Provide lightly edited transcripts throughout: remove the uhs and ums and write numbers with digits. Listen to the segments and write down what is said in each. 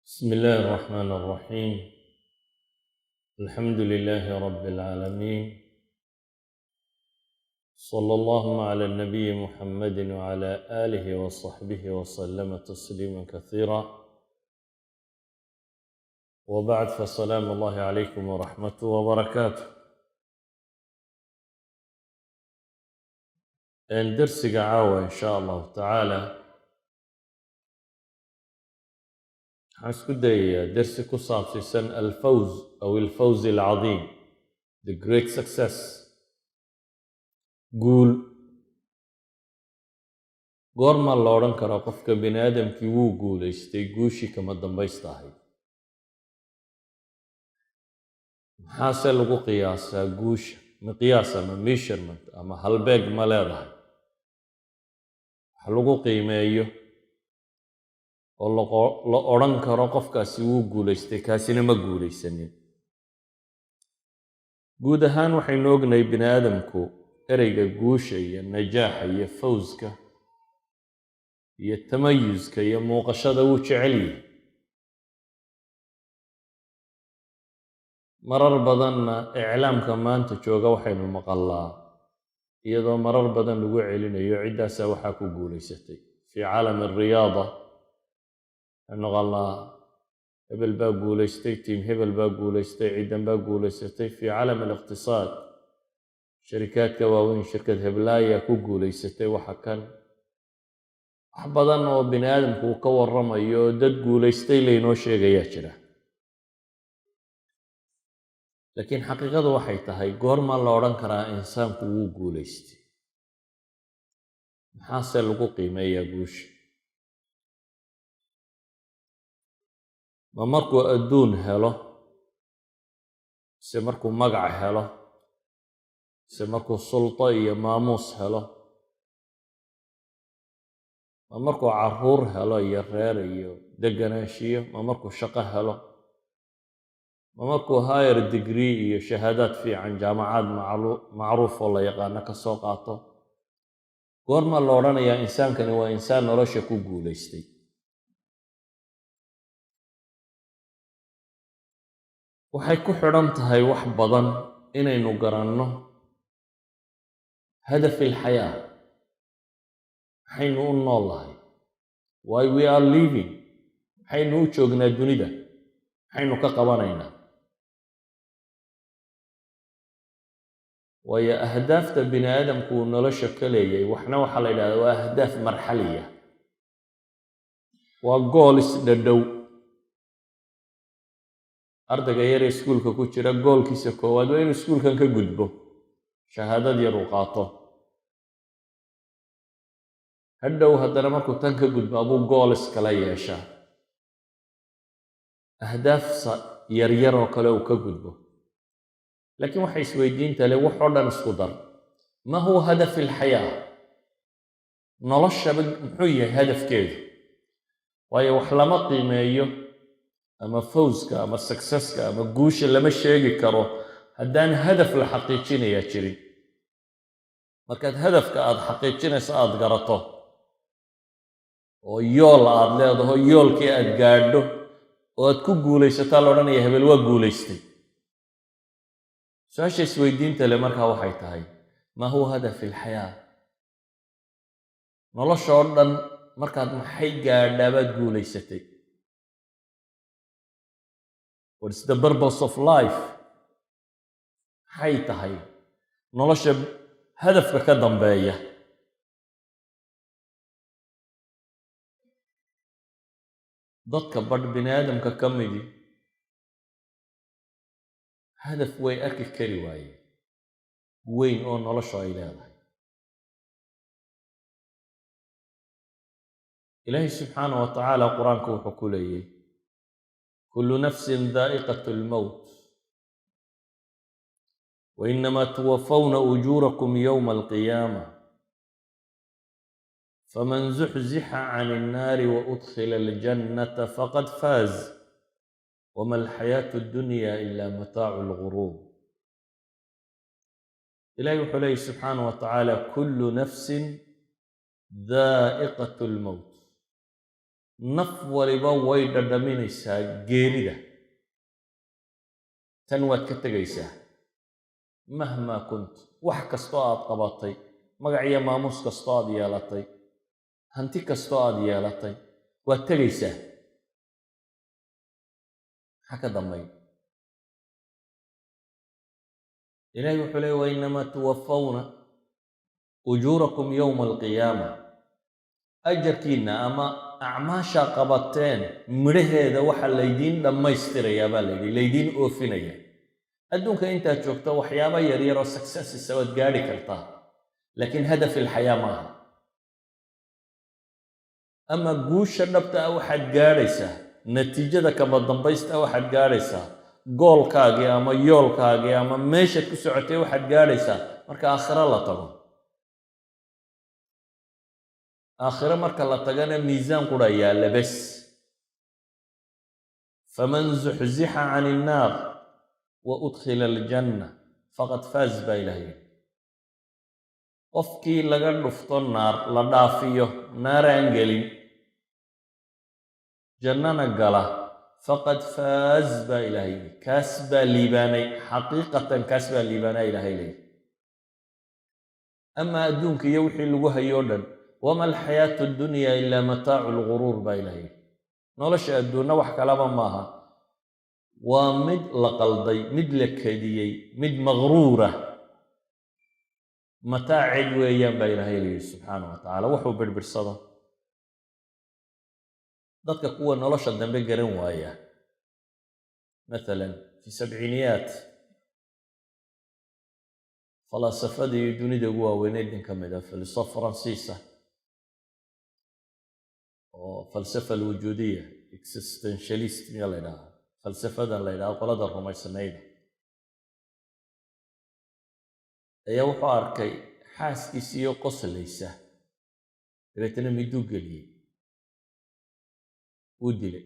بسم الله الرحمن الرحيم. الحمد لله رب العالمين، صلى الله على النبي محمد وعلى آله وصحبه وسلم تسليما كثيرا، وبعد، فالسلام الله عليكم ورحمته وبركاته. درسك عاوة إن شاء الله تعالى حاسكو داي درسي كصاب في سن الفوز العظيم، the great success. قول goorma la odhan karaa qofka bini aadamkii wuu guulaystay guushii kama dambaysta ahayd? maxaase lagu qiyaasaa guusha? miqyaas ama measurement ama halbeeg ma leedahay wax lagu qiimeeyo oo la odhan karo qofkaasi wuu guulaystay kaasina ma guulaysanin? guud ahaan waxaynu ognahay bini aadamku ereyga guusha iyo najaaxa iyo fawska iyo tamayuska iyo muuqashada wuu jecel yahay. marar badanna iclaamka maanta jooga waxaynu maqalnaa iyadoo marar badan lagu celinayo ciddaasaa waxaa ku guulaysatay fii caalami ariyaada. waxaynu maqalnaa hebel baa guulaystay, tiim hebel baa guulaystay, ciddan baa guulaysatay. fii caalami aliqtisaad sharikaadka waaweyn shirkad heblaaya ku guulaysatay waxa kan. wax badan oo bini aadamku uu ka warramayo oo dad guulaystay laynoo sheegayaa jira. laakiin xaqiiqadu waxay tahay goormaa la odhan karaa insaanku wuu guulaystay? maxaase lagu qiimeeyaa guusha? ma markuu adduun helo, mise markuu magac helo, mise markuu sulto iyo maamuus helo, ma markuu caruur helo iyo reer iyo deganaanshiyo, ma markuu shaqo helo, ma markuu higher degree iyo shahaadaad fiican jaamacad macruuf oo la yaqaano ka soo qaato? goorma la odhanayaa insaankani waa insaan nolosha ku guulaystay? waxay ku xidhan tahay wax badan inaynu garanno hadaf ilxayaa. maxaynu u nool lahay? why we are living? maxaynu u joognaa dunida? maxaynu ka qabanaynaa? waayo ahdaafta bini aadamku uu nolosha ka leeyahay waxna waxaa la yidhahdaa waa ahdaaf marxaliya, waa goolis dhadhow. ardayga yaree iskuulka ku jira goolkiisa koowaad waa inuu iskuulkan ka gudbo, shahaadad yar uu qaato. hadhow haddana markuu tan ka gudbo abuu goolis kala yeeshaa, ahdaaf yaryar oo kale uu ka gudbo. laakiin waxay isweydiinta le wax oo dhan isku dar, ma huwa hadaf ilxayaa? noloshaba muxuu yahay hadafkeedu? waayo wax lama qiimeeyo ama fawska ama successka ama guusha lama sheegi karo haddaan hadaf la xaqiijinayaa jirin. markaad hadafka aad xaqiijinayso aad garato oo yool aad leedaho yoolkii aad gaadho oo aad ku guulaysataa la odhanaya hebel waa guulaystay. su-aasha isweydiinta le markaa waxay tahay, maa huwa hadaf ilxayaa? nolosha oo dhan markaad maxay gaadhaa baad guulaysatay? what is the purpose of life? maxay tahay nolosha hadafka ka dambeeya? dadka badh bini aadamka ka midi hadaf way arki kari waaye weyn oo nolosha ay leedahay. ilaahay subxaanah wa tacaala qur-aanka wuxuu ku leeyay kullu nafsin daa'iqat lmowt wainamaa tuwafawna ujuurakum yowma alqiyaama faman zuxzixa can innaari waudkhila aljannata faqad faaz wama alxayaatu addunya ila mataacu lguruur. ilahi wuxuu leeyay subxaanah wa tacaala kullu nafsin daa'iqat lmowt. naf waliba way dhadhaminaysaa geerida tan waad ka tegaysaa mahmaa kunt wax kastoo aad qabatay magac iyo maamuus kastoo aad yeelatay hanti kastoo aad yeelatay waad tegaysaa maxaa ka dambeyn ilaahay wuxuu leey wainamaa tuwafawna ujuurakum yowma alqiyaama ajarkiinna ama acmaashaa qabateen midhaheeda waxaa laydiin dhammaystirayaa baa layidhi laydiin oofinaya adduunka intaad joogto waxyaaba yaryaroo successes waad gaadhi kartaa laakiin hadaf ilxayaa maaha ama guusha dhabta ah waxaad gaadhaysaa natiijada kama dambaysta waxaad gaadhaysaa goolkaagii ama yoolkaagii ama meeshaad ku socotay waxaad gaadhaysaa marka aakhiro la tago aakhiro marka la tagana miisaan qura yaalla bes faman zuxzixa can innaar wa udkhila aljanna faqad faaz baa ilaahay qofkii laga dhufto naar la dhaafiyo naaraan gelin jannana gala faqad faaz baa ilaahay kaas baa liibaanay xaqiiqatan kaas baa liibaanaa ilaahay leeyahy ama adduunka iyo wixii lagu hayoo dhan wama alxayaatu addunyaa ilaa mataacu lguruur baa ilaahay nolosha adduunna wax kalaba maaha waa mid la qalday mid la kediyey mid maqruura mataacid weeyaan baa ilaahay leeyahy subxaanah wa tacaala wuxuu birbirsado dadka kuwa nolosha dambe garan waaya maalan fi sabciiniyaat falaasafadii dunida ugu waaweyneyd nin ka mid ah filosof faransiisa oo falsafa alwujuudiya existentialist miyaa la ydhahaa falsafadan la ydhaha qolada rumaysanayda ayaa wuxuu arkay xaaskiisiiyo qoslaysa dabeetana miduu geliyey wuu dilay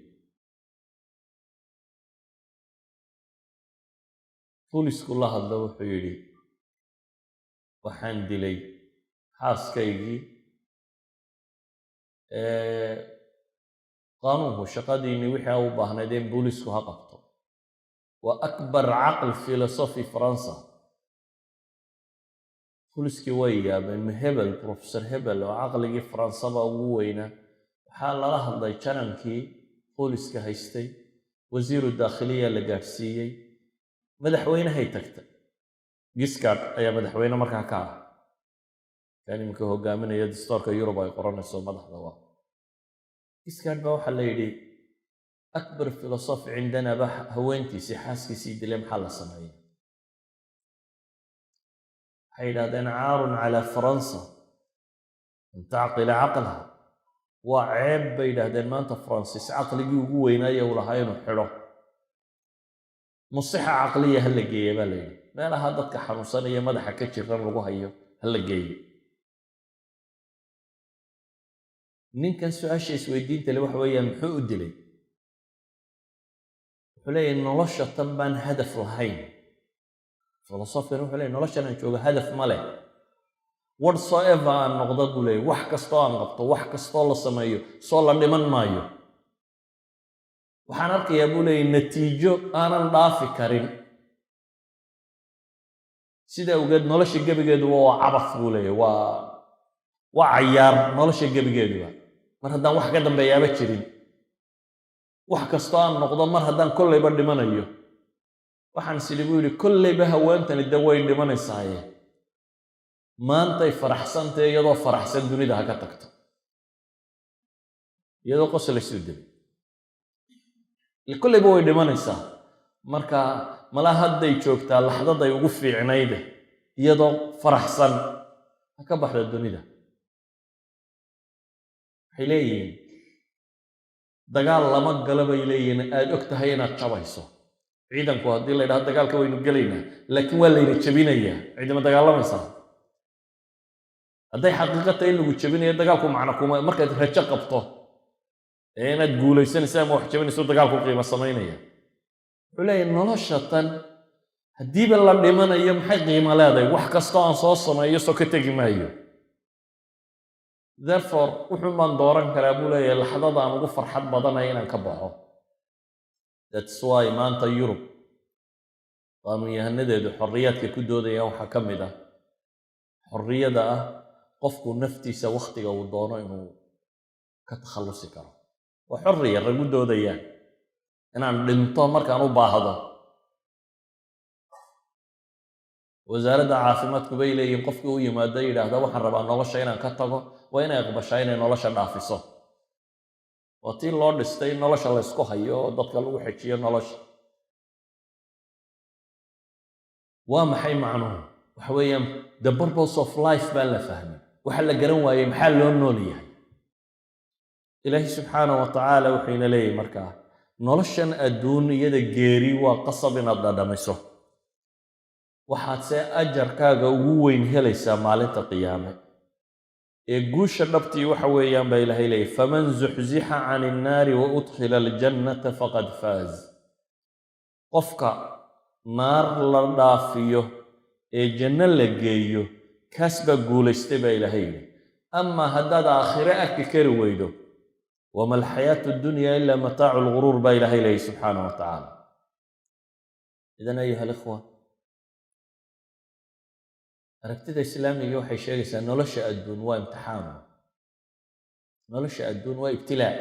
boolisku la hadlo wuxuu yidhi waxaan dilay xaaskaygii qaanuunku shaqadiinii wixii a u baahnayd in boolisku ha qabto waa akbar caql filosofi faransa booliskii way yaabeen hebel professor hebel oo caqligii faransaba ugu weynaa waxaa lala hadlay janankii booliska haystay wasiiru daakhiliya la gaadhsiiyey madaxweynehay tagtay giscard ayaa madaxweyne markaa ka ah kan iminka hogaaminaya dastoorka yurub ay qoranayso madaxda waa giscard baa waxaa la yidhi akbar filosofi cindana ba haweentiisii xaaskiisii dilay maxaa la sameeyey waxay yidhahdeen caarun calaa faransa an tacqila caqlaha waa ceeb bay yidhaahdeen maanta faransiis caqligii ugu weynaaye uu lahaa inuu xidho musixa caqliya ha la geeya baa la yidhi meelaha dadka xanuunsanaya madaxa ka jiran lagu hayo ha la geeyo ninkan su-aasha isweydiinta le waxa weeyaan muxuu u dilay wuxuu leeyahy nolosha tan baan hadaf lahayn filosofkan wuxuu leeyahy noloshan aan jooga hadaf ma leh whatsoever aan noqdo buu leeyahy wax kastoo aan qabto wax kastoo la sameeyo soo la dhiman maayo waxaan arkayaa buu leeyahy natiijo aanan dhaafi karin sida awgeed nolosha gebigeeduba waa cabaf buu leeyahy waa cayaar nolosha gebigeeduba mar haddaan wax ka dambeeyaaba jirin wax kastoo aan noqdo mar haddaan kollayba dhimanayo waxaan sidhi buu yidhi kollayba haweentani de way dhimanaysaaye maantay faraxsantae iyadoo faraxsan dunida ha ka tagto iyadoo qoslaysuu dilay kollayba way dhimanaysaa marka mala hadday joogtaa laxdaday ugu fiicnayde iyadoo faraxsan ha ka baxda dunida waxay leeyihiin dagaal lama galo bay leeyihiin aad og tahay inaad jabayso ciidanku haddii la ydhaha dagaalka waynu gelaynaa laakiin waa layna jabinayaa ciidama dagaalamaysaa hadday xaqiiqata in lagu jabinayo dagaalku macno kuma markaad rajo qabto ee inaad guulaysanaysa ama wax jabinayso dagaalku qiimo samaynaya wuxuu leeyahy nolosha tan haddiiba la dhimanayo maxay qiimo leedahay wax kastoo aan soo sameeyo soo ka tegi maayo therefore wuxuu maan dooran karaa buu leeyahay laxdadaan ugu farxad badanaya inaan ka baxo. That's why maanta Yurub qaanuunyahanadeedu xorriyaadka ku doodayaan waxaa ka mid ah xorriyada ah qofku naftiisa wakhtiga uu doono inuu ka takhallusi karo. waa xorriya ragu doodayaan inaan dhinto markaan u baahdo. wasaaradda caafimaadku bay leeyihiin qofkii u yimaado yidhaahda waxaan rabaa nolosha inaan ka tago waa inay aqbashaa inay nolosha dhaafiso. waa tii loo dhistay nolosha la ysku hayo oo dadka lagu xejiyo nolosha. waa maxay macnuhu? waxa weeyaan the purpose of life baan la fahmin. waxa la garan waayey maxaa loo nool yahay. ilaahi subxaana wa tacaala wuxuuna leeyahy markaa noloshan adduunyada geeri waa qasab inaad dhadhamiso. waxaad see ajarkaaga ugu weyn helaysaa maalinta qiyaame. ee guusha dhabtii waxa weeyaan baa ilaahay leeyahy faman zuxzixa can innaari wa udkhila aljannata faqad faaz. qofka naar la dhaafiyo ee janno la geeyo kaas baa guulaystay baa ilaahay yidhi. amaa haddaad aakhire arki kari weydo wama alxayaatu addunya ila mataacu lguruur baa ilaahay leeyahy subxaana wa tacaala. idan ayuha alikhwa, aragtida islaamiga waxay sheegaysaa nolosha adduun waa imtixaan. nolosha adduun waa ibtilaa.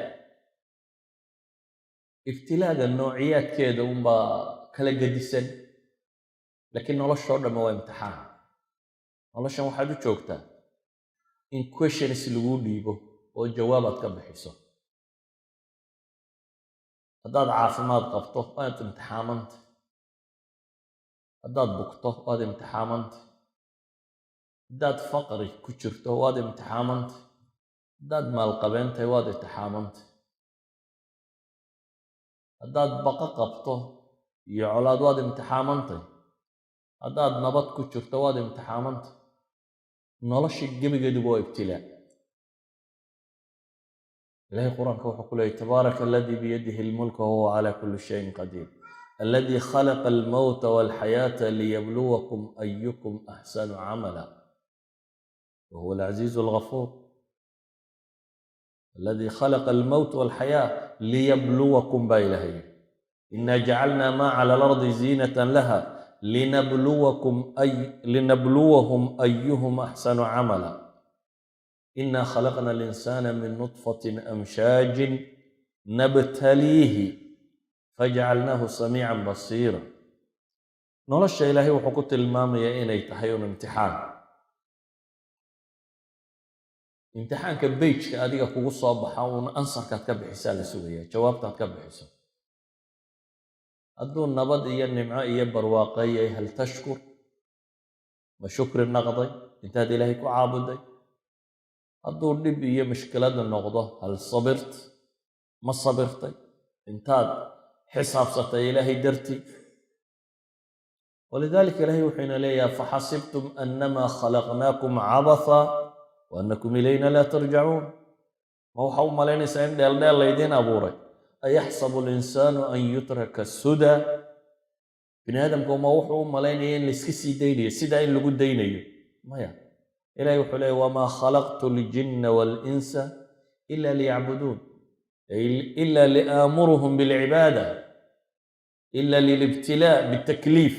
ibtilaaga noociyaadkeeda unbaa kala gedisan, laakiin noloshoo dhamma waa imtixaan. noloshan waxaad u joogtaa in questions lagu dhiibo oo jawaabaad ka bixiso. haddaad caafimaad qabto waad imtixaamanta. haddaad bugto waad imtixaamanta. haddaad faqri ku jirto waad imtixaamanta. haddaad maalqabeentahay waad imtixaamanta. haddaad baqo qabto iyo colaad waad imtixaamantay. haddaad nabad ku jirto waad imtixaamantay. nolosha gebigeeduba waa ibtilaa. ilaahay qur-aanka wuxuu ku leeyay tabaaraka aladii biyadihi lmulka wahuwa calaa kulli shayin qadiir aladii khalaqa almowta walxayaata liyabluwakum ayukum axsanu camala wahuwa alcaziizu alghafuur. aladii khalaqa almowta walxayaa liyabluwakum baa ilaahay yidhi inaa jacalnaa maa cala alardi ziinatan laha linabluwahum ayuhum axsanu camala إنا خلقنا الإنسان من نطفة أمشاج نبتليه فجعلناه سميعا بصيرا. nolosha ilaahay wuxuu ku tilmaamayaa inay tahay un imtixaan. imtixaanka beyjka adiga kugu soo baxa uun ansarkaad ka bixisaa la sugayaa, jawaabtaad ka bixiso. hadduu nabad iyo nimco iyo barwaaqeeyay hal tashkur ma shukri naqday intaad ilaahay ku caabuday. hadduu dhib iyo mushkilada noqdo hal sabirt ma sabirtay intaad xisaabsatay ilaahay dartii. walidaalika ilaahay wuxuuna leeyaha faxasibtum annamaa khalaqnaakum cabatha wa annakum ilayna laa tarjacuun. ma waxa u malaynaysaa in dheeldheel laydiin abuuray? ayaxsabu linsaanu an yutraka suda. bini aadamku ma wuxuu u malaynaya in layska sii daynayo sidaa in lagu daynayo? maya. ilahay wuxuu leeyay wamaa khalaqtu aljinna waalinsa ila liyacbuduun ila liaamuruhum bilcibaada ila lilibtilaa bitakliif.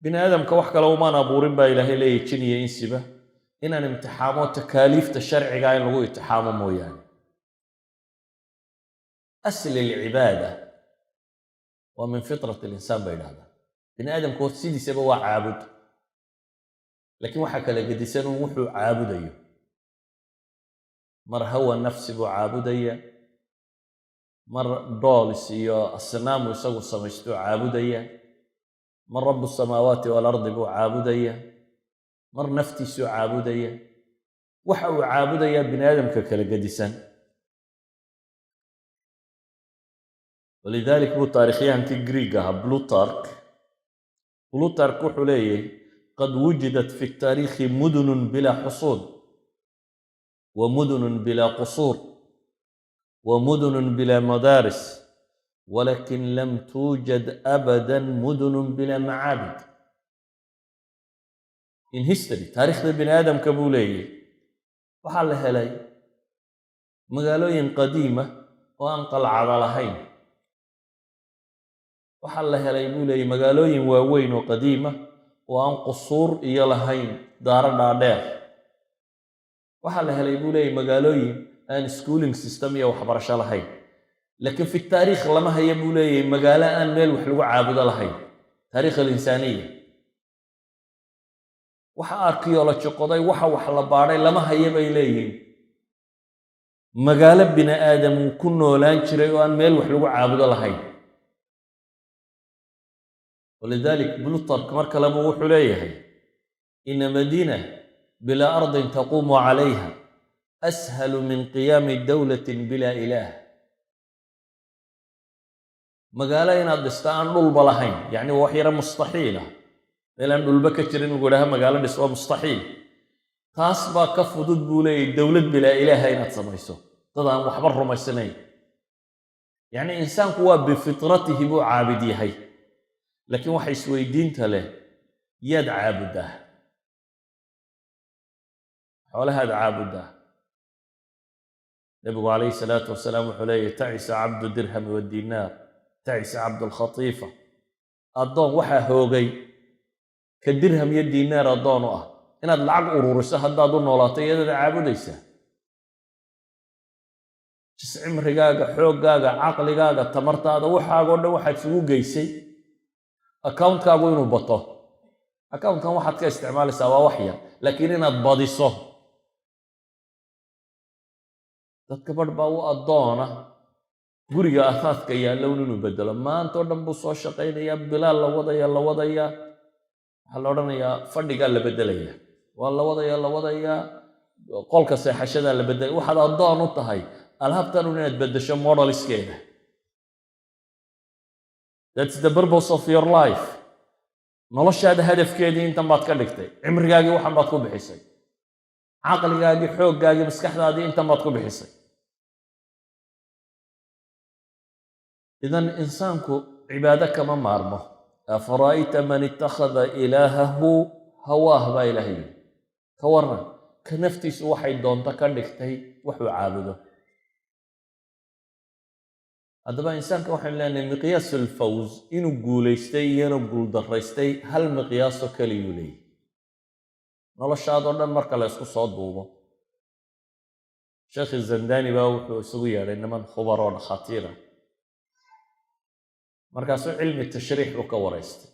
bini aadamka wax kale umaan abuurin baa ilaahay leeyay jin iyo insiba inaan imtixaamo takaaliifta sharcigaa in lagu imtixaamo mooyaane. asli alcibaada waa min fitrat alinsaan bay idhahdaa. bini aadamku hor sidiisaba waa caabud, laakiin waxaa kala gedisan un wuxuu caabudayo. mar hawa nafsi buu caabudaya, mar doolis iyo asnaamu isagu samaystuu caabudaya, mar rabu samaawaati waalardi buu caabudaya, mar naftiisuu caabudaya. waxa uu caabudayaa bini aadamka kala gedisan. walidalik buu taarikhyahankii Greeg ahaa Plutarch wuxuu leeyahy qad wujidat fi taariikhi mudunun bilaa xusuud wa mudunun bilaa qusuur wa mudunun bilaa madaaris walakin lam tuujad abadan mudunun bilaa macaabid. in history taariikhda bini aadamka buu leeyahy waxaa la helay magaalooyin qadiima oo aan qalcada lahayn. waxaa la helay buu leeyay magaalooyin waaweyn oo qadiima oo aan qusuur iyo lahayn daaro dhaadheer. waxaa la helay buu leeyay magaalooyin aan schooling system iyo waxbarasho lahayn. laakiin fi taariikh lama haya buu leeyay magaalo aan meel wax lagu caabudo lahayn. taariikh alinsaaniya waxa archaeology qoday waxa wax la baadhay lama haya bay leeyihiin magaalo bini aadam uu ku noolaan jiray oo aan meel wax lagu caabudo lahayn. ولذلك بلوتارك مركا لما وحو ليهي إن مدينة بلا أرض تقوم عليها أسهل من قيام دولة بلا إله. مقالين الدستان دول بلاهين يعني وحيرة مستحيلة لأن دول بكترين وقولها مقالة نسوى مستحيل تاسبا كفضد بولي دولة بلا إله هين تصميسو طبعا وحبر ما السنين يعني إنسان هو بفطرته بو عابدي هي لكن waxay isweydiinta leh yaad caabudaa xoolahaad caabudaa. nabigu calayhi salaatu wasalaam wuxuu leeyahy tacisa cabdu dirham wadinaar tacisa cabdu lkhatiifa. addoon waxaa hoogay ka dirham iyo diinaar addoon u ah. inaad lacag ururiso haddaad u noolaato iyadaad caabudaysaa. cimrigaaga xooggaaga caqligaaga tamartaada waxaagoo dhan waxaad isugu geysay account-kaagu inuu bato. account-kan waxaad ka isticmaalaysaa waa wax yar laakiin inaad badiso. dadka badh baa u addoona guriga asaadka yaallown inuu bedelo. maanta oo dhan buu soo shaqaynayaa bilaal la wadayaa waxaa la odhanayaa fadhigaa la beddelaya waa la wadayaa qolka seexashadaa la beddelaya. waxaad addoon u tahay alhabtan inaad beddesho modelskeeda. That's the purpose of your life. noloshaada hadafkeedii intan baad ka dhigtay. cimrigaagii waxan baad ku bixisay. caqligaagii xooggaagii maskaxdaadii intan baad ku bixisay. idan insaanku cibaado kama maarmo. afara'ayta man ittakhada ilaahahu hawaah baa ilaahay ka waran ka naftiisu waxay doonto ka dhigtay waxuu caabudo. haddaba insaanka waxaynu leenahay miqyaas alfawz inuu guulaystay iyana guuldaraystay hal miqyaasoo kaliyuu leeyahy. noloshaadoo dhan marka la isku soo duubo. sheekhi zandani baa wuxuu isugu yeedhay niman khubar oo dhakhaatiira. markaasuu cilmi tashriix uu ka waraystay.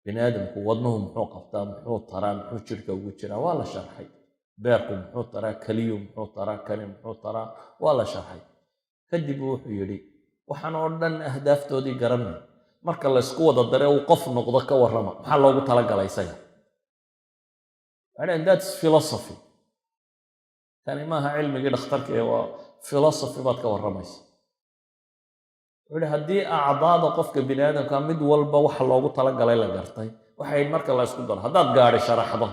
bini aadamku wadnuhu muxuu qabtaa muxuu taraa muxuu jidhka ugu jiraa waa la sharxay. beerku muxuu taraa keliyu muxuu taraa kani muxuu taraa waa la sharxay. kadib wuxuu yidhi waxaan oo dhan ahdaaftoodii garanay marka la isku wada dare uu qof noqdo ka warrama maxaa loogu talagalay isaga. that's philosophy. tani maaha cilmigii dhakhtarka ee waa philosophy baad ka warramaysa. wuxuu yidhi haddii acdaada qofka bini aadamka mid walba waxa loogu talagalay la gartay waxay marka la isku daro haddaad gaadhi sharaxdo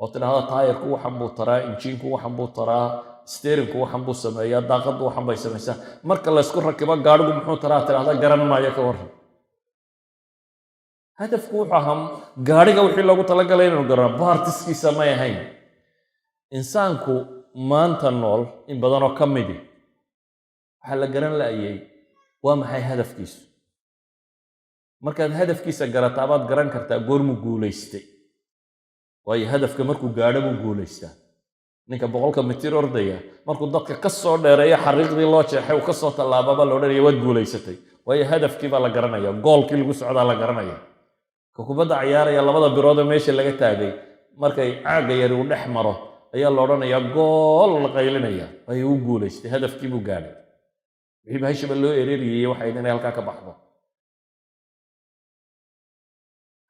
oo tidhaahdo taayirku waxan buu taraa injiinku waxan buu taraa steerinku waxan buu sameeyaa daaqaddu waxan bay samaysaa marka la isku rakibo gaadhigu muxuu taraa tidhaahda garan maayo ka warran. hadafku wuxuu ahaa gaadhiga wixii loogu talagalay inuu garano baartiskiisa may ahayn. insaanku maanta nool in badanoo ka midi waxaa la garan la'ayay waa maxay hadafkiisu. markaad hadafkiisa garataa baad garan kartaa goormuu guulaystay. waayo hadafka markuu gaadho buu guulaystaa. ninka 100 mitir ordaya markuu dadka ka soo dheereeyo xariiqdii loo jeexay uu ka soo tallaababa la odhanaya waad guulaysatay. waayo hadafkii baa la garanaya goolkii lagu socdaa la garanaya. ka kubadda ciyaaraya labada biroodoo meesha laga taagay markay caagga yari uu dhex maro ayaa la odhanayaa gool la qaylinaya. waayo uu guulaystay hadafkii buu gaadhay. wixii bahashaba loo ereeriyey waxay inay halkaa ka baxdo.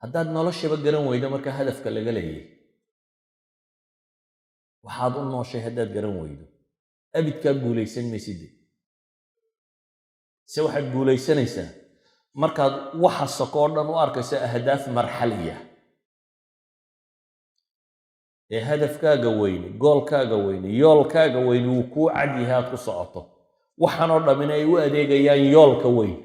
haddaad noloshaba garan weydo marka hadafka laga leeyahay waxaad u nooshay haddaad garan weydo abidkaa guulaysan mayside. se waxaad guulaysanaysaa markaad waxa sokoo dhan u arkayso ahdaaf marxaliya. ee hadafkaaga weyne goolkaaga weyne yoolkaaga weyne wuu kuu cad yahay aad ku socoto waxaanoo dhammin ay u adeegayaan yoolka weyn.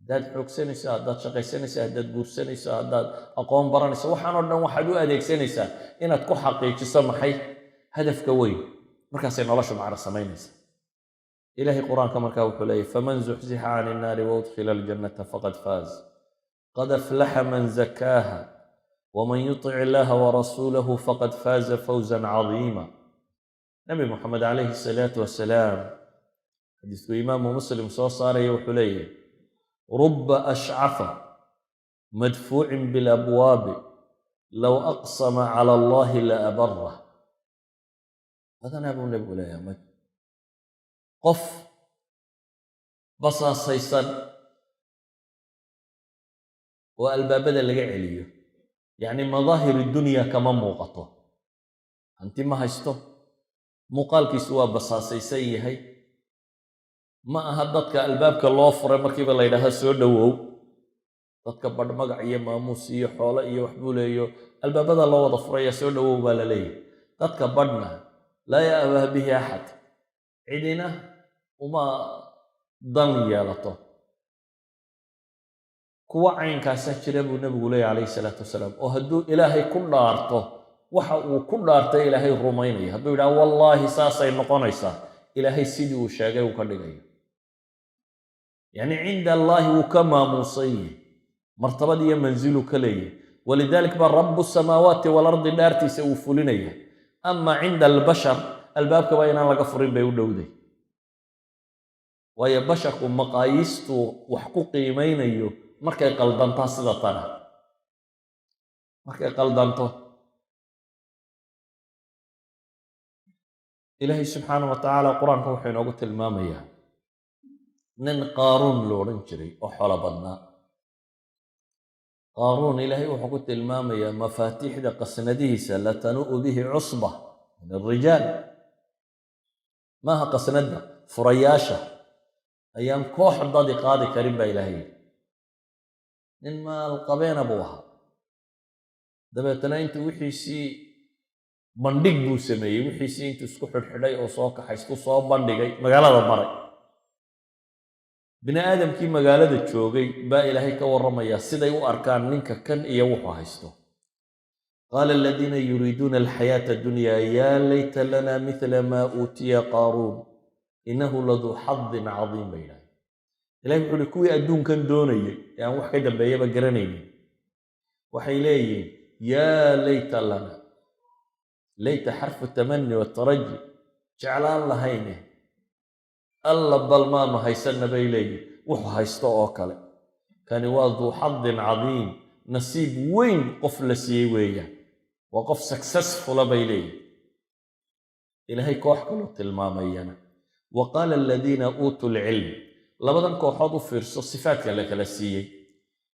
haddaad xoogsanayso, haddaad shaqaysanayso, haddaad guursanayso, haddaad aqoon baranayso, waxaan oo dhan waxaad u adeegsanaysaa inaad ku xaqiijiso maxay hadafka weyn. markaasay noloshu macno samaynaysa. ilaahay qur-aanka markaa wuxuu leeyahy faman zuxzixa can innaari waudkhila aljannata faqad faaz qad aflaxa man zakaaha waman yutic illaaha warasuulahu faqad faaza fawzan cadiima. nabi moxamed calayhi salaatu wasalaam xadiisku imaamu muslim soo saaraya wuxuu leeyahy ruba ashcafa madfuucin bilabwaabi low aqsama cala allahi la abarah. badanaa buu nebigu leeyahay qof basaasaysan oo albaabada laga celiyo, yacni madaahir dunya kama muuqato, hanti ma haysto, muuqaalkiisu waa basaasaysan yahay, ma aha dadka albaabka loo furay markiiba la ydhaaha soo dhowow. dadka badh magac iyo maamuus iyo xoolo iyo wax buu leeyo, albaabada loo wada furaya soo dhowow baa la leeyahy. dadka badhna laa ya'bah bihi axad, cidina uma dan yeelato. kuwa caynkaasaa jira buu nebigu leeyahy calayhi salaatu wasalaam, oo hadduu ilaahay ku dhaarto waxa uu ku dhaartay ilaahay rumaynaya. hadduu yidhaha wallaahi saasay noqonaysaa, ilaahay sidii uu sheegay uu ka dhigayo. yacni cinda allaahi wuu ka maamuusan yahy, martabad iyo mansiluu ka leeyahy. walidalik baa rabu samaawaati walardi dhaartiisa uu fulinaya. ama cinda albashar albaabkaba inaan laga furin bay u dhowday. waayo basharku maqaayiistuu wax ku qiimaynayo markay qaldantaa sida tana. markay qaldanto ilaahay subxaana wa tacaala qur-aanka wuxuu inoogu tilmaamayaa nin qaaruun lo odhan jiray oo xolo badnaa. qaaruun ilaahay wuxuu ku tilmaamayaa mafaatiixda qasnadihiisa latanu'u bihi cusba min alrijaal. maaha qasnadda, furayaasha ayaan koox dadi qaadi karin baa ilaahay yidhi. nin maalqabeena buu ahaa, dabeetana intuu wixiisii bandhig buu sameeyey, wixiisii intuu isku xidhxidhay oo soo kaxaysku soo bandhigay, magaalada maray. bini aadamkii magaalada joogay baa ilaahay ka warramayaa siday u arkaan ninka kan iyo wuxuu haysto. qaala aladiina yuriiduuna alxayaata adunyaa yaa layta lana midla maa uutiya qaaruun innahu laduu xadin cadiim bay yidhahay. ilahay wuxuu uhi kuwii adduunkan doonayay ee aan wax ka dambeeyaba garanaynin waxay leeyihiin yaa layta lana. layta xarfu tamani wataraji, jeclaan lahayne alla bal maanu haysanna bay leeyihin wuxuu haysto oo kale. kani waa duu xadin cadiim, nasiib weyn qof la siiyey weeyaan, waa qof successfula bay leeyihin. ilaahay koox kaloo tilmaamayana wa qaala aladiina uutuu lcilm. labadan kooxood u fiirso sifaadka la kala siiyey.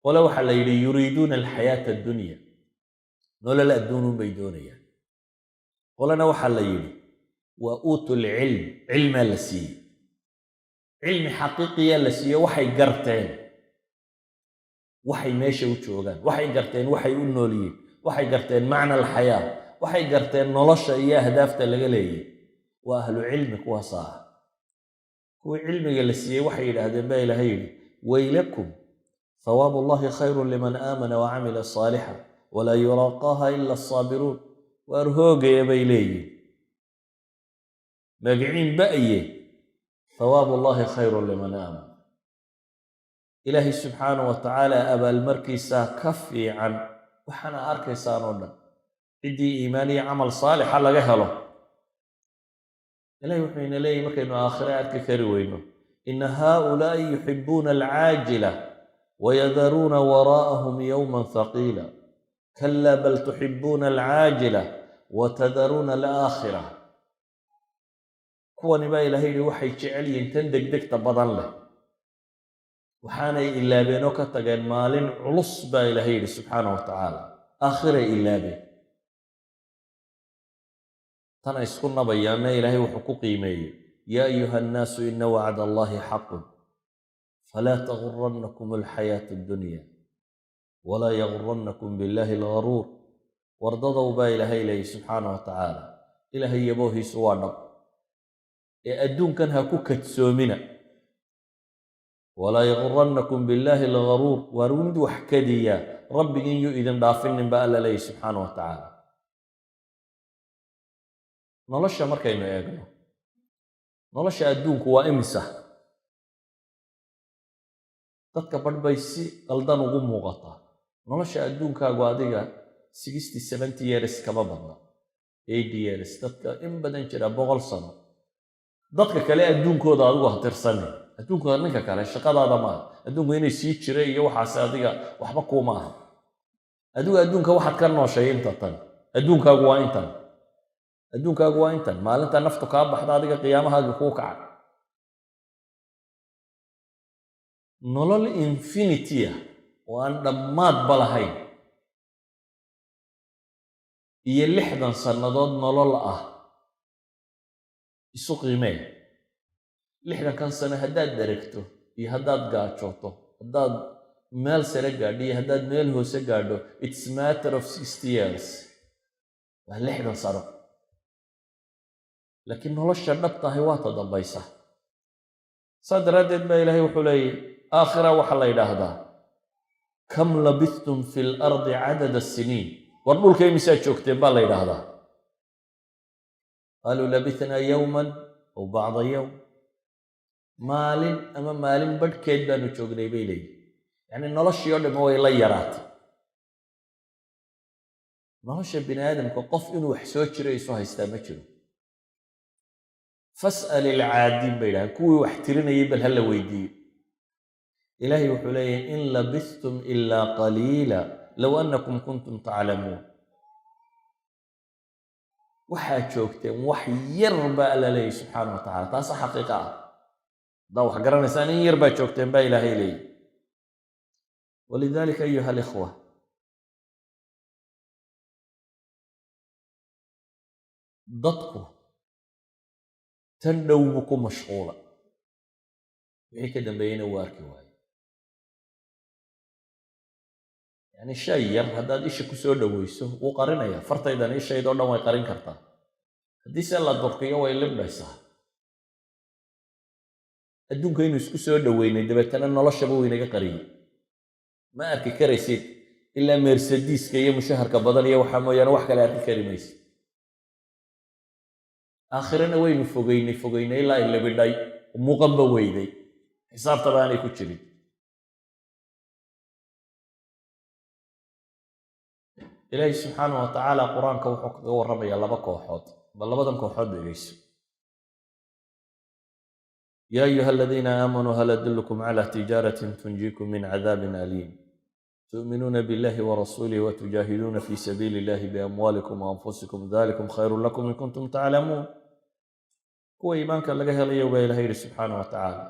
qole waxaa la yidhi yuriiduuna alxayaata addunya, nolol adduunun bay doonayaan. qolena waxaa la yidhi waa uutul cilm, cilmaa la siiyey, cilmi xaqiiqiya la siiye. waxay garteen waxay meesha u joogaan, waxay garteen waxay u noolyihiin, waxay garteen macna alxayaa, waxay garteen nolosha iyo ahdaafta laga leeyay. waa ahlu cilmi kuwaasa ah. kuwii cilmiga la siiyey waxay yidhaahdeen baa ilaahay yidhi waylakum hawaabu allahi khayrun liman aamana wa camila saalixa walaa yulaaqaaha ila asaabiruun. waar hoogaya bay leeyihin, magiciin ba'ye, hawaabu allahi khayrun liman aamana. ilaahay subxaanahu wa tacaala abaalmarkiisaa ka fiican waxaana arkaysaan oo dhan. ciddii iimaan iyo camal saalixa laga helo, ilahay wuxuu ina leeyahy markaynu aakhire arki kari weyno ina haaulaa'i yuxibuuna alcaajila wayadaruuna waraa'ahum yowman haqiila kalaa bal tuxibuuna alcaajila watadaruuna alaakhira. kuwani baa ilahay yihi waxay jecel yihiin tan degdegta badan leh, waxaanay ilaabeen oo ka tageen maalin culus baa ilahay yidhi subxaana wa tacaala. aakhiray ilaabeen, tan ay isku nabayaanna ilaahay wuxuu ku qiimeeyey yaa ayuha annaasu ina wacda allahi xaqun falaa tagurannakum alxayaatu addunya walaa yagurannakum billahi algaruur. wardadow baa ilaahay leeyay subxaana wa tacaala, ilaahay yaboohiisu waa dhab ee adduunkan ha ku kadsoomina. walaa yaguranakum billaahi algaruur waar mid wax kadiya rabbigin yuu idin dhaafinin ba alla leeyahy subxaana wa tacaala. nolosha markaynu eegno nolosha adduunku waa imisa dadka badh bay si qaldan ugu muuqataa. nolosha adduunkaagu adiga 60-70 years kama badna, 80 years, dadka in badan jira 100 sano. dadka kale adduunkooda adigu ha tirsanin. adduunkooda ninka kale shaqadaada maaha. adduunku inay sii jira iyo waxaas adiga waxba kuuma aha. adigu adduunka waxaad ka nooshay inta tan. adduunkaagu waa intan. adduunkaagu waa intan. maalinta naftu kaa baxda adiga qiyaamahaaga kuu kaca. nolol infinity ah oo aan dhammaadba lahayn iyo 60 sannadood nolol ah isu qiimee. 60kan sano haddaad dheregto iyo haddaad gaajooto, haddaad meel sare gaadho iyo haddaad meel hoose gaadho, it's matter of 60 years. waa 60 sano. laakiin nolosha dhabtahay waa ta dambaysa. saa daraaddeed baa ilaahay wuxuu leeyay aakhira waxaa la yidhaahdaa kam labithtum fi lardi cadada siniin. war dhulka imisaad joogteen baa la yidhaahdaa. qaaluu labithnaa yowman aw bacda yowm. maalin ama maalin badhkeed baanu joognay bay leeyihin. yacni noloshii oo dhamme way la yaraatay. nolosha bini aadamka qof inuu wax soo jiro isu haystaa ma jiro. fas'al ilcaadiin bay yidhahdeen, kuwii wax tirinayay bal hala weydiiyo. ilaahay wuxuu leeyahay in labithtum ilaa qaliila low annakum kuntum taclamuun. waxaad joogteen wax yar baa alla leeyahy subxaana wa tacala. taasa xaqiiqa ah. haddaa wax garanaysaan in yar baa joogteen baa ilaahay leeyahy. walidaalika ayuha alikhwa, dadku tan dhow buu ku mashquula. wixii ka dambeeyeyna wuu arki waayo. yani shay yar haddaad isha ku soo dhoweyso wuu qarinaya. fartaydan ishaydoo dhan way qarin kartaa. haddii se la durkiyo way libdhaysaa. adduunka inuu isku soo dhoweynay dabeetana noloshaba waynaga qariyey. ma arki karaysid ilaa mersadiiska iyo mushaharka badan iyo waxaa mooyaane wax kale arki kari maysid. aakhirana waynu fogeynay ilaa ay libidhay, muuqanba weyday, xisaabtaba aanay ku jirin. ilaahi subxaana wa tacaala qur-aanka wuxuu kaga warramayaa 2 kooxood. bal 2dan kooxood dhegeyso. yaa ayuha aladiina aamanuu hal adullukum cala tijaaratin tunjiikum min cadaabin aliim tu'minuuna billahi warasuulihi watujaahiduuna fi sabiili illahi biamwaalikum waanfusikum dalikum khayrun lakum in kuntum taclamuun. kuwa iimaanka laga helayo baa ilahay yihi subxaana wa tacaala,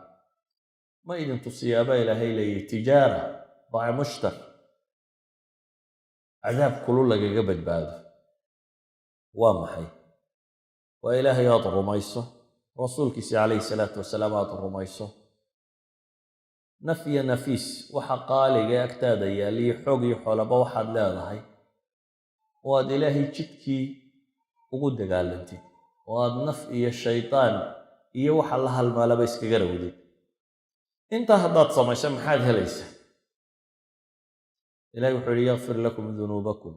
ma idin tusiyaabaa ilaahay leeyahy tijaara baaca mushtar cadaab kulul lagaga badbaado. waa maxay? waa ilaahay aad rumayso, rasuulkiisa calayhi salaatu wasalaam aad rumayso, naf iyo nafiis waxa qaaliga agtaada yaal iyo xoog iyo xoolaba waxaad leedahay, oo aad ilaahay jidkii ugu dagaalantid, oo aad naf iyo shaydaan iyo waxa la halmaalaba iskaga rawdid. intaa haddaad samayso maxaad helaysaa? ilahi wuxuu yihi yakfir lakum dunuubakum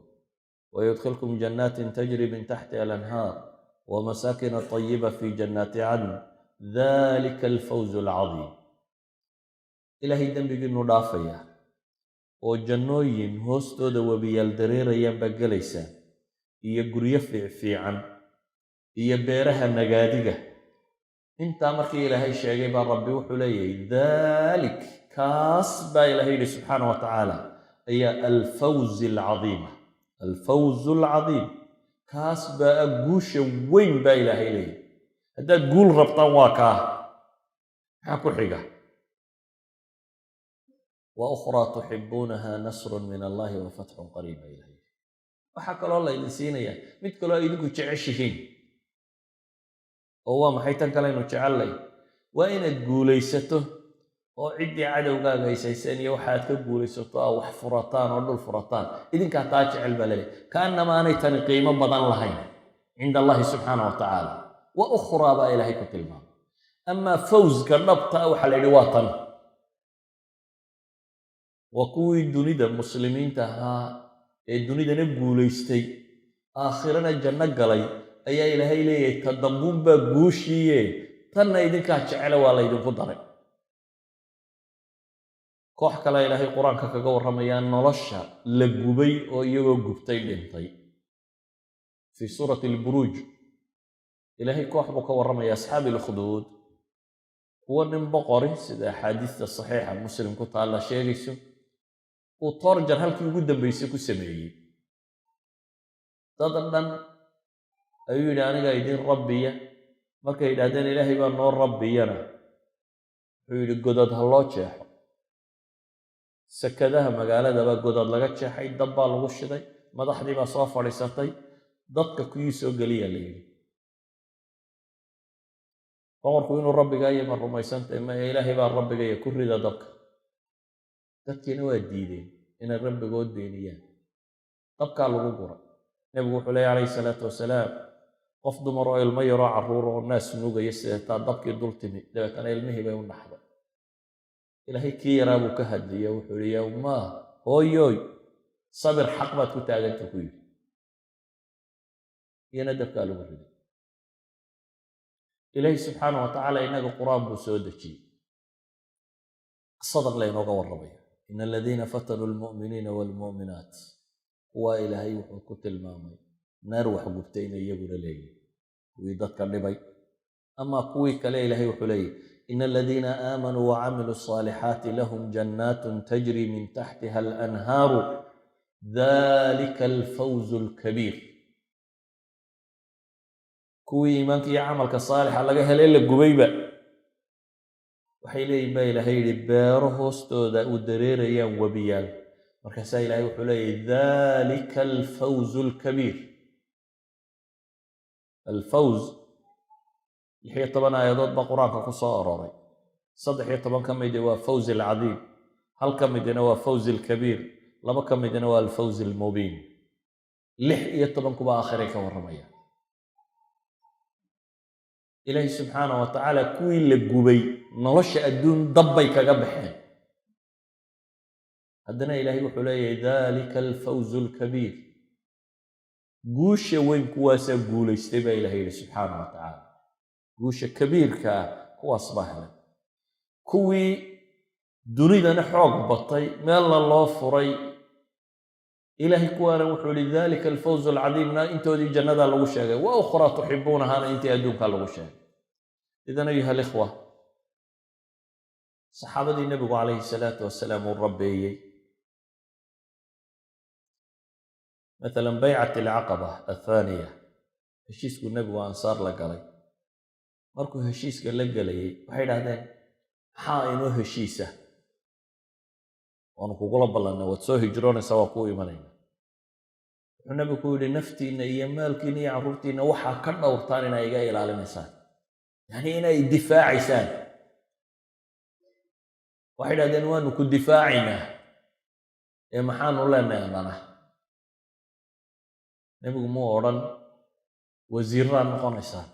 wayudkhilkum jannaatin tajri min taxtiha alanhaar wamasaakina tayiba fi jannaati cadn dalika alfawzu alcadiim. ilaahay dembigiinu dhaafaya oo jannooyin hoostooda webiyaal dareerayaan baa gelaysaa, iyo guryo fiicfiican iyo beeraha nagaadiga. intaa markii ilaahay sheegay baa rabbi wuxuu leeyahay dalik, kaas baa ilaahay yihi subxaana wa tacaala ayaa alfawzi alcadiima. alfawzu alcadiim, kaas baa guusha weyn baa ilaahay leeyahay. haddaad guul rabtaan waa kaa. maxaa ku xiga? wa ukhraa tuxibuunaha nasrun min allahi wa fatxun qariib baa ilahay. waxaa kaloo laydin siinayaa mid kaloo ay idinku jeceshihiin. oo waa maxay tan kaleynu jecellay? waa inaad guulaysato oo ciddii cadowgaaga haysayseen iyo waxaad ka guulaysato aa wax furataan oo dhul furataan. idinkaa taa jecel baa laleeyahy. kaannama aanay tani qiimo badan lahayn cinda allahi subxaana wa tacaala. wa ukhraa baa ilaahay ku tilmaamay. amaa fawska dhabta waxaa la yidhi waa tan. وكوي دونيدا مسلمين تها دونيدا نقوليستي آخرنا جنة قلي أي إلهي لي تدمون بقوشيه تنا يدين كاتشعلا ولا يدين قدري كوح كلا إلهي قرآن كاكاقور رميان نلشا لقبي أو يغو قبتي لنطي في سورة البروج إلهي كوح بكور رمي أصحاب الخدود هو من بقري سيدا حديث الصحيحة مسلم كنت على شيريسو وطرجر هالكي قد بيسيكو سمعي تضمن أيوني أنا قايدين ربية markay yidhaahdeen ilaahay baa noo rabbiyana wuxuu yidhi godad ha loo jeexo sakadaha magaaladaba godad laga jeexay dab baa lagu shiday madaxdii baa soo fadhiisatay dadka kuwii soo geliya la yidhi boqorku inuu rabbigaa iyo ma rumaysantahay ma ilaahay baa rabbigaya ku rida dabka dadkiina waa diideen inay rabbigood beeniyaan dabkaa lagu guray nebigu wuxuu leeyahy calayhi salaatu wasalaam qof dumar oo ilmo yaroo carruur oo naas nuugaya sideetaa dabkii dul timi dabeetana ilmihii bay u naxday ilaahay kii yaraa buu ka hadliya wuxuu yidhi yaa ummaa hooyooy sabir xaq baad ku taaganta ku yidhi iyana dabkaa lagu riday ilaahay subxaanahu watacaala inaga qur-aan buu soo dejiyey qisadan laynooga warramaya ina aladiina fatanuu almu'miniina waalmu'minaat kuwaa ilaahay wuxuu ku tilmaamay naar wax gubtay inay iyaguna leeyihin kuwii dadka dhibay ama kuwii kale ilaahay wuxuu leeyahy ina aladiina aamanuu wacamiluu الصaalixaati lahum jannaatun tajri min taxtiha alanhaaru dalika alfawzu alkabiir kuwii iimaanka iyo camalka saalixa laga helay la gubayba waxay leeyihin baa ilaahay yidhi beero hoostooda u dareerayaan webiyaal markaasaa ilaahay wuxuu leeyahy dalika alfawzu alkabiir الفوز لحية طبعا آيادات بقرآن كقصة أراري صدح يطبعا كم يدوا فوز العظيم هل كم يدوا فوز الكبير لما كم يدوا الفوز المبين لحية طبعا كبا آخرين كورمية إلهي سبحانه وتعالى كوي لقبي نلش أدون ضبي كقبحين هدنا إلهي وحلي ذلك الفوز الكبير guusha weyn kuwaasa guulaystay baa ilaahay yidhi subxaana wa tacaala guusha kabiirka ah kuwaas baa helay kuwii dunidana xoog batay meelna loo furay ilaahay kuwaana wuxuu yidhi dalika alfawzu alcadiimna intoodii jannadaa lagu sheegay wa ukhraa tuxibuunahaana intii adduunkaa lagu sheegay idan ayuha alikhwa saxaabadii nebigu calayhi salaatu wasalaam uu rabbeeyey مثلا بيعة العقبة الثانية هشيسكو النبي وأنصار لقلي مركو هشيسك لقلي وحيد هذين حائنو هشيسة وأنكو قلب الله أنه واتسو هجرون سواكو إيمانين النبي يقول نفتي إن إيمالك إني عرورتي إن وحا كرنا ورطاننا إيقاي إلى الإنسان يعني إنا الدفاع إنسان وحيد هذين وأنكو دفاعنا يا محان الله أننا nebigu muu odhan wasiirraa noqonaysaan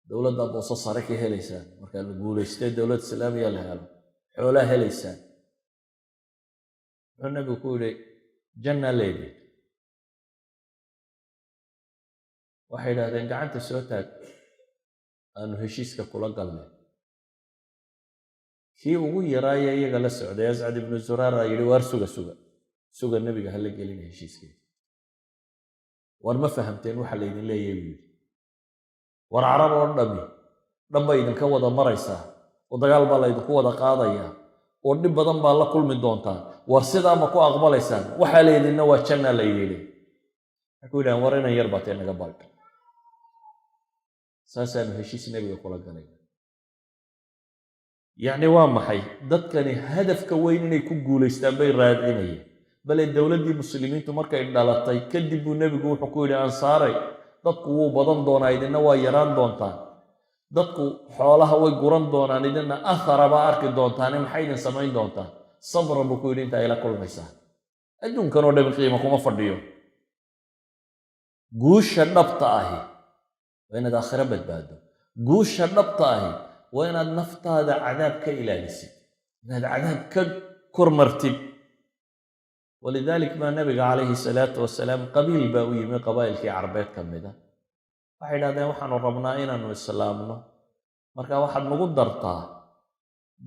dowladda booso sare ka helaysaan markaa la guulaystay dowlad islaamiya la helo xoolaa helaysaan wuxuu nebigu ku yidhi janna leedii waxay yidhahdeen gacanta soo taag aanu heshiiska kula galnay kii ugu yaraaya iyaga la socday ascad ibnu zuraara yidhi waar suga nebiga hala gelina heshiiskeeda war ma fahamteen waxa laydin leeyahay buu yidhi war carab oo dhan bay idinka wada maraysaa oo dagaal baa laydinku wada qaadayaa oo dhib badan baa la kulmi doontaan war sidaa ma ku aqbalaysaan waxaa laydinna waa janna la yidhi waxay ku yidhahaan war inan yar baatee naga baadh saasaanu heshiis nebiga kula galay yacni waa maxay dadkani hadafka weyn inay ku guulaystaan bay raadinayeen bale dowladdii muslimiintu markay dhalatay kadib buu nebigu wuxuu ku yidhi ansaaray dadku wuu badan doonaa idinna waa yaraan doontaan dadku xoolaha way guran doonaan idinna athara baa arki doontaane maxay idin samayn doontaan sabra buu ku yidhi intaa ila kulmaysaa adduunkan oo dhan qiimo kuma fadhiyo guusha dhabta ahi waa inaad aakhiro badbaado guusha dhabta ahi waa inaad naftaada cadaab ka ilaalisid inaad cadaab ka kormartid walidalik baa nabiga calayhi salaatu wasalaam qabiil baa u yimi qabaa'ilkii carbeed ka mida waxay idhahdeen waxaanu rabnaa inaannu islaamno marka waxaad nagu dartaa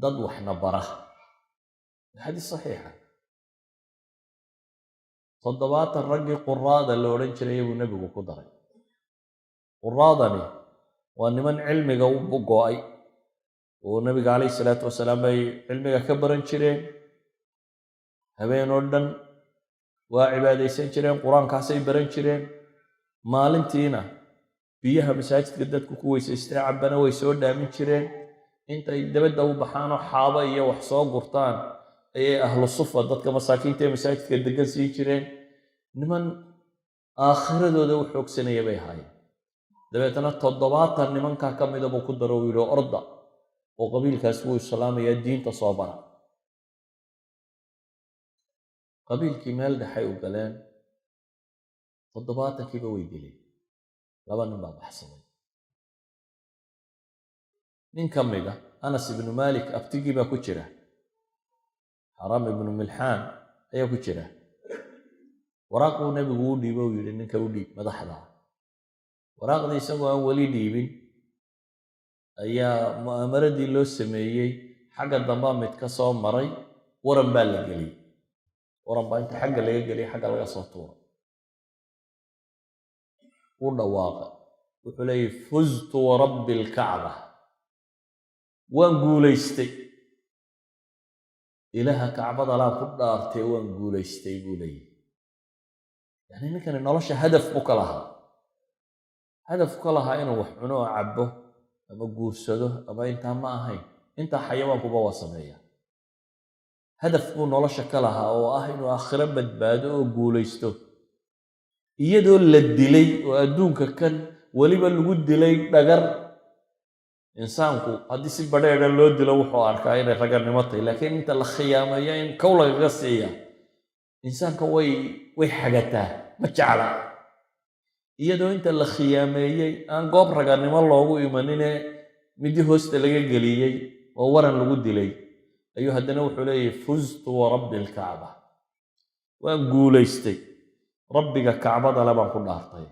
dad waxna bara xadiis saxiixa 70 raggii quraada la odhan jiray buu nebigu ku daray quraadani waa niman cilmiga u go'ay oo nabiga calayhi salaatu wasalaam bay cilmiga ka baran jireen habeen oo dhan waa cibaadaysan jireen qur-aankaasay baran jireen maalintiina biyaha masaajidka dadku ku weysaystay cabbana way soo dhaamin jireen intay dabadda u baxaanoo xaabo iyo wax soo gurtaan ayay ahlu sufa dadka masaakiinta ee masaajidka degan siin jireen niman aakhiradooda u xoogsanaya bay ahaayeen dabeetana 70 nimankaa ka mida buu ku daro uu yidhi orda oo qabiilkaas wuu islaamayaa diinta soo bara qabiilkii meel dhexay u galeen 70kiiba way dileen 2 nin baa baxsaday nin ka mida anas ibnu malik abtigii baa ku jira xaram ibnu milxaan ayaa ku jira waraaquu nebigu u dhiibo uu yidhi ninka u dhiib madaxda waraaqdii isagoo aan weli dhiibin ayaa mu'aamaradii loo sameeyey xagga dambaa mid ka soo maray waran baa la geliyey waran baa inta xagga laga geliyay xagga laga soo tuuray wuu dhawaaqay wuxuu leeyahy fuztu warabbi alkacba waan guulaystay ilaaha kacbada laan ku dhaartay waan guulaystay buu leeyahy yani ninkani nolosha hadaf buu ka lahaa hadaf ka lahaa inuu wax cuno oo cabbo ama guursado ama intaa ma ahayn intaa xayawaankuba waa sameeya hadaf buu nolosha ka lahaa oo ah inuu aakhiro badbaado oo guulaysto iyadoo la dilay oo adduunka kan weliba lagu dilay dhagar insaanku haddii si badheedha loo dilo wuxuu arkaa inay raganimo tahay laakiin inta la khiyaamayo in kow lagaga siiya insaanka way xagataa ma jecla iyadoo inta la khiyaameeyey aan goob raganimo loogu imanine midi hoosta laga geliyey oo waran lagu dilay ayuu haddana wuxuu leeyahy fuztu warabbi alkacba waan guulaystay rabbiga kacbada le baan ku dhaartay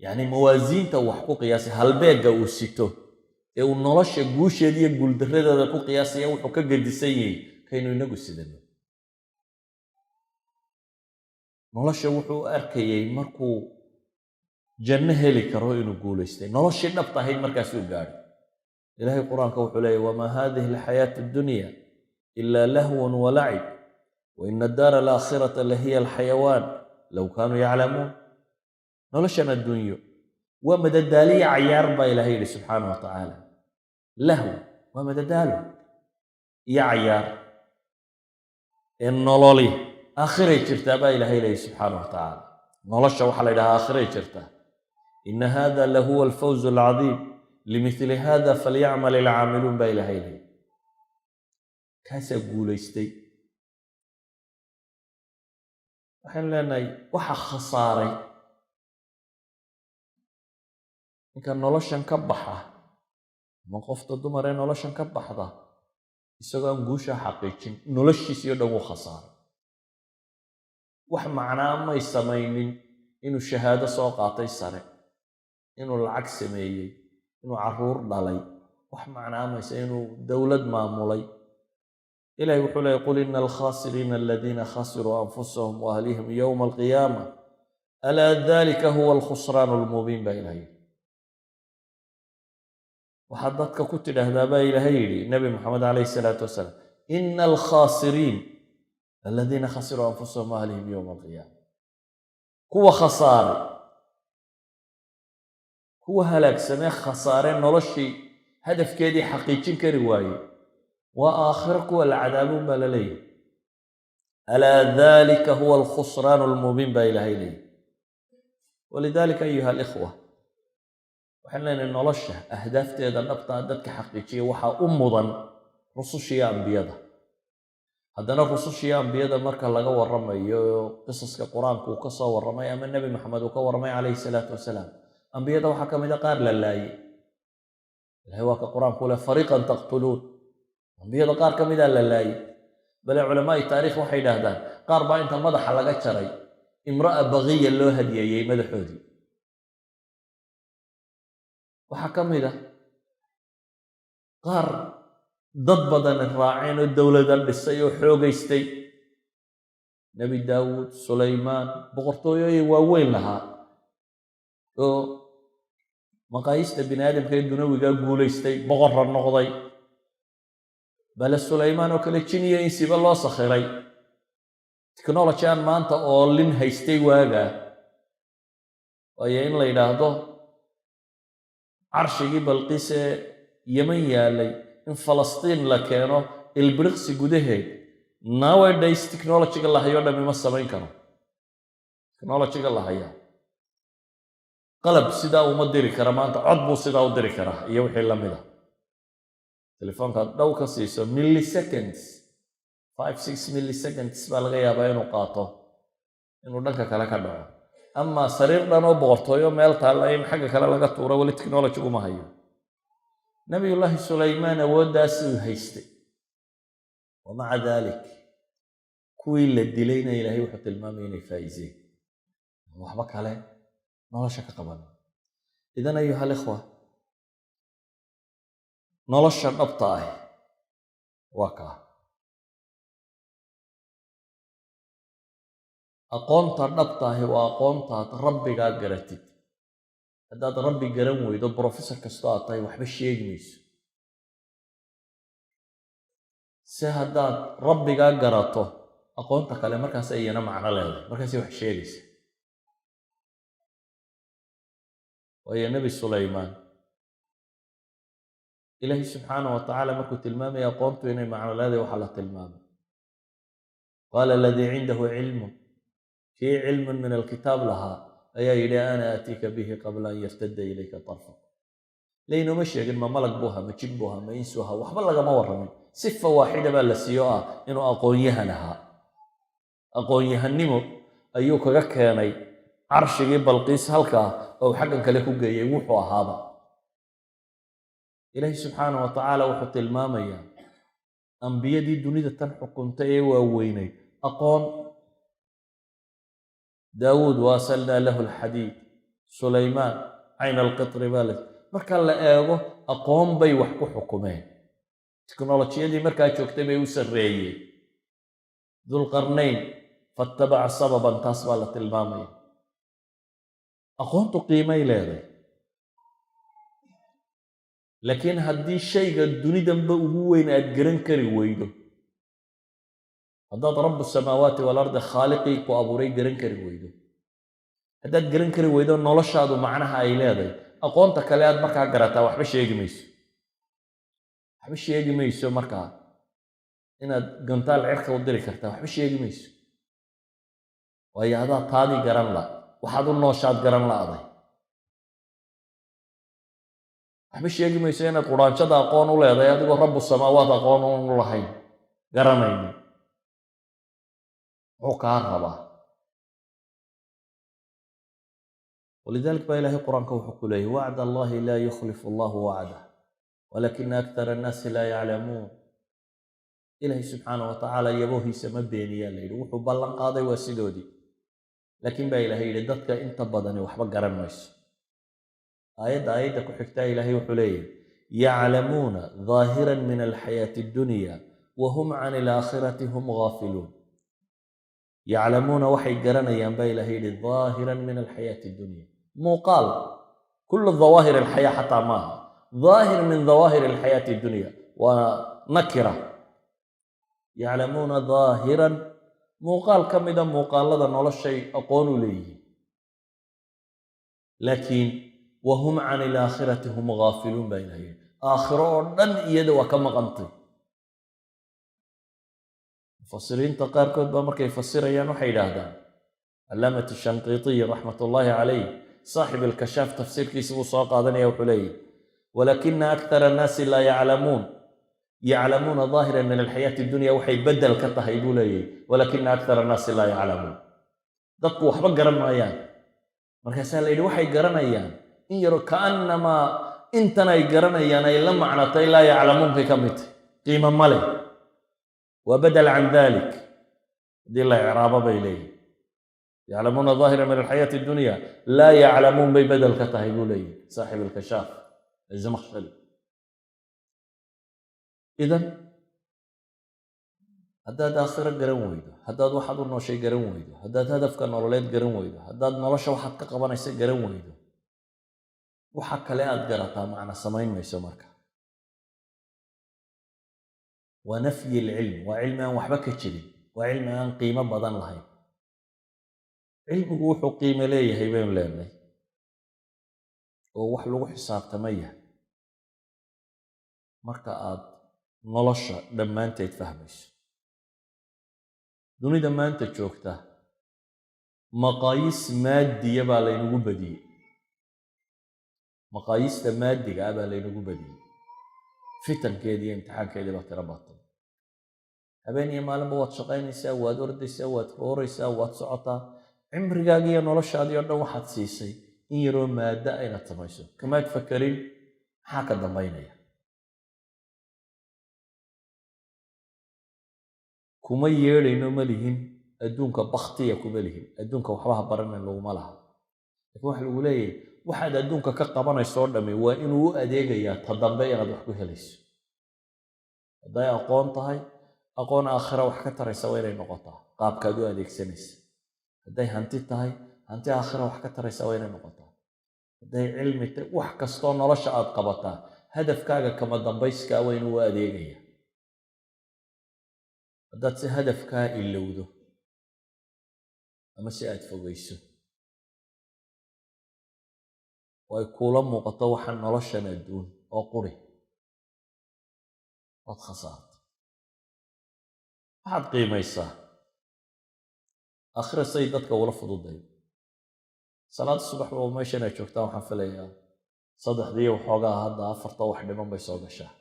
yacni mawaasiinta wax ku qiyaasay halbeegga uu sito ee uu nolosha guusheeda iyo guuldarradeeda ku qiyaasaya wuxuu ka gedisan yahay kaynu inagu sidano nolosha wuxuu arkayay markuu janno heli karo inuu guulaystay noloshii dhabta ahayd markaasuu gaadhay ilaahay qur-aanka wuxuu leeyahy wamaa haadihi alxayaatu addunya ilaa lahwan walacib waina addaara alaakhirata lahiya alxayawaan low kaanuu yaclamuun noloshan adduunyo waa madadaaliya cayaar baa ilaahay yidhi subxaanah wa tacaala lahw waa madadaalo iyo cayaar ee nololi aakhiray jirtaa baa ilaahay leeyahy subxaanah wa tacaala nolosha waxaa la yidhahaa aakhiray jirtaa ina hada lahuwa alfawz alcadiim limithli hada falyacmal alcaamiluun baa ilaahay leeyahy kaasaa guulaystay waxaynu leenahay waxa khasaaray ninka noloshan ka baxa ama qofta dumar ee noloshan ka baxda isagoo aan guushaa xaqiijin noloshiisii o dhan wuu khasaaray wax macnaa may samaynin inuu shahaado soo qaatay sare inuu lacag sameeyey inuu carruur dhalay wax macnaa maysa inuu dowlad maamulay ilahi wuxuu leeyay qul ina alkhasiriina aladiina khasiruu anfusahum waahlihim yowma alqiyaama alaa dalika huwa alkhusraan almubiin baa ilahay yidhi waxaad dadka ku tidhaahdaa baa ilaahay yidhi nebi moxamed calayhi salaatu wasalaam ina alkhasiriin aladiina khasiruu anfusahum waahlihim yowma alqiyaama kuwa khasaaray kuwa halaagsamee khasaaree noloshii hadafkeedii xaqiijin kari waayey waa aakhiro kuwa la cadaabuun baa la leeyahy alaa dalika huwa alkhusraan almubiin baa ilaahay leeyahy walidaalika ayuha alikhwa waxaan leenahay nolosha ahdaafteeda dhabtaa dadka xaqiijiya waxaa u mudan rusushiyo ambiyada haddana rusushiyo ambiyada marka laga warramayo qisaska qur-aanku uu ka soo warramay ama nebi maxamed uu ka warramay calayhi salaatu wasalaam ambiyada waxaa ka mid a qaar la laayey ilahay waa ka qur-aanku leh fariiqan taqtuluun ambiyada qaar ka mida la laayey bale culamaa'i taariikh waxay yidhaahdaan qaar baa inta madaxa laga jaray imra'a baqiya loo hadiyeeyey madaxoodii. waxaa ka mid ah qaar dad badan raaceen oo dowlada dhisay oo xoogaystay. nebi daawuud, sulaymaan, boqortooyooyin waaweyn lahaa oo maqaayista bini aadamka ee dunawigaa guulaystay, boqorra noqday. bale sulaymaan oo kale jin iyo insiba loo sakhiray. technology aan maanta oo lin haystay waagaa, waayo in la yidhaahdo carshigii balqiis ee yeman yaalay in falastiin la keeno ilbiriqsi gudaheed, nowadays technologyga la hayo dhami ma samayn karo. technologyga la hayaa qalab sidaa uma diri kara maanta, cod buu sidaa u diri karaa iyo wixii la mid a. telefoonkaad dhow ka siiso milliseconds, 5-6 milliseconds baa laga yaabaa inuu qaato inuu dhanka kale ka dhaco. ama sariir dhan oo boqortooyo meel taalla in xagga kale laga tuuro weli technologygu ma hayo. nabiyullaahi sulaymaan awooddaasuu haystay. wamaca daalik kuwii la dilayna ilaahay wuxuu tilmaamay inay faa'iiseen, waxba kale nolosha ka qaban. idan ayuha alikhwa, nolosha dhabta ah waa kaa. aqoonta dhabta ahi waa aqoontaad rabbigaa garatid. haddaad rabbi garan weydo brofessor kastoo aad tahay waxba sheegi mayso. se haddaad rabbigaa garato aqoonta kale markaas iyana macno leedahay, markaasay wax sheegaysa. waayo nebi sulaymaan ilaahi subxaanah wa tacaala markuu tilmaamaya aqoontu inay macno leedahay waxaa la tilmaamay qaala aladii cindahu cilmun, kii cilmun min alkitaab lahaa ayaa yidhi ana aatiika bihi qabla an yartadda ilayka tarfak. laynoma sheegin ma malag buu ahaa, ma jin buu ahaa, ma insu ahaa, waxba lagama warramin. sifa waaxida baa la siiyo ah inuu aqoon-yahan ahaa. aqoon-yahannimo ayuu kaga keenay carshigii balqiis halkaa oo xaggan kale ku geeyey wuxuu ahaaba. ilaahi subxaanah wa tacaala wuxuu tilmaamayaa ambiyadii dunida tan xukuntay ee waaweynay aqoon. daawuud waasalnaa lahu alxadiid, sulaymaan cayna alqitri baa marka la eego aqoon bay wax ku xukumeen. teknolojiyadii markaa joogtay bay u sarreeyeen. dulqarnayn fattabaca sababan, taas baa la tilmaamaya. aqoontu qiimay leeday, laakiin haddii shayga dunidanba ugu weyn aad garan kari weydo, haddaad rabu samaawaati walardi khaaliqii ku abuuray garan kari weydo, haddaad garan kari weydo noloshaadu macnaha ay leedahay, aqoonta kale aad markaa garataa waxba sheegi mayso. waxba sheegi mayso markaa inaad gantaal cirka u diri kartaa, waxba sheegi mayso. waayo adaa taadii garan la, waxaad u nooshaad garan la'day. waxba sheegi mayso inaad quraanjada aqoon u leedahay adigoo rabu samaawaat aqoon u lahayn, garanaynin. muxuu kaa rabaa? walidalik baa ilaahay qur-aanka wuxuu ku leeyahy wacd allahi laa yukhlifu allahu wacdah walakina akthara annaasi laa yaclamuun. ilaahay subxaanah wa tacaala yaboohiisa ma beeniyaa la yidhi, wuxuu ballan qaaday waa sidoodii. laakiin baa ilaahay yidhi dadka inta badani waxba garan mayso. aayadda ku xigtaa ilaahay wuxuu leeyahy yaclamuuna daahiran min alxayaati addunya wa hum can alaakhirati hum gaafiluun. yaclamuuna waxay garanayaan baa ilaahay yidhi daahiran min alxayaati addunya, muuqaal kullu dawaahir alxayaa xataa maaha, daahir min dawaahir alxayaati addunya waa nakira. yaclamuuna daahiran, muuqaal ka mida muuqaalada noloshay aqoon u leeyihiin, laakiin wahum can ilaakhirati hum gaafiluun baa ilahay yidhi, aakhiro oo dhan iyada waa ka maqantay. mufasiriinta qaarkood baa markay fasirayaan waxay yidhaahdaan, calaamatu shanqiitiyi raxmat ullaahi calayh saaxib alkashaaf tafsiirkiisa buu soo qaadanaya, wuxuu leeyahy walakina akthara annaasi laa yaclamuun. yaclamuuna daahiran min alxayaati addunya waxay bedel ka tahay buu leeyahy walakina akthara annaasi laa yaclamuun. dadku waxba garan maayaan. markaasaa la yidhi waxay garanayaan in yaro kaannamaa intan ay garanayaan ay la macnatay laa yaclamuunkay ka mid tahy, qiimo ma leh. وبدل عن ذلك دي الله إعرابه إليه يعلمون ظاهرا من الحياة الدنيا لا يعلمون ببدل كتهيبوا لي صاحب الكشاف الزمخشري. إذن haddaad aakhiro garan weydo, haddaad waxaad u nooshay garan weydo, haddaad hadafka nololeed garan weydo, haddaad nolosha waxaad ka qabanaysa garan weydo, waxa kale aad garataa macna samayn mayso marka. waa nafyi alcilm, waa cilmi aan waxba ka jirin, waa cilmi aan qiimo badan lahayn. cilmigu wuxuu qiimo leeyahay baynu leenahay oo wax lagu xisaabtamaya marka aad nolosha dhammaanteed fahmayso. dunida maanta joogta maqaayiis maadiya baa laynagu badiyey, maqaayiista maadiga ah baa laynagu badiyey. fitankeedi iyo imtixaankeedii baa tiro batay. habeen iyo maalinba waad shaqaynaysaa, waad ordaysaa, waad rooraysaa, waad socotaa. cimrigaagi iyo noloshaadii oo dhan waxaad siisay in yaroo maaddo aynaad samayso, kamaad fakerin maxaa ka dambaynaya. kuma yeedhayno ma lihin adduunka baktiya, kuma lihin adduunka waxbaha baranan laguma laha. laakiin waxa lagu leeyahay waxaad adduunka ka qabanayso oo dhammi waa inuu u adeegayaa ta dambe inaad wax ku helayso. hadday aqoon tahay, aqoon aakhira wax ka taraysa waa inay noqotaa qaabkaad u adeegsanaysa. hadday hanti tahay, hanti aakhira wax ka taraysa waa inay noqotaa. hadday cilmi tahay, wax kastoo nolosha aad qabataa hadafkaaga kama dambayskaa waa inuu u adeegayaa. haddaad si hadafkaa ilowdo ama si aad fogayso oo ay kuula muuqato waxa noloshan adduun oo quri, waad khasaarta. waxaad qiimaysaa aakhira say dadka ula fududay. salaada subax oo meeshan ay joogtaan waxaan filayaa 3 waxoogaa hadda 4 wax dhiman bay soo gashaa.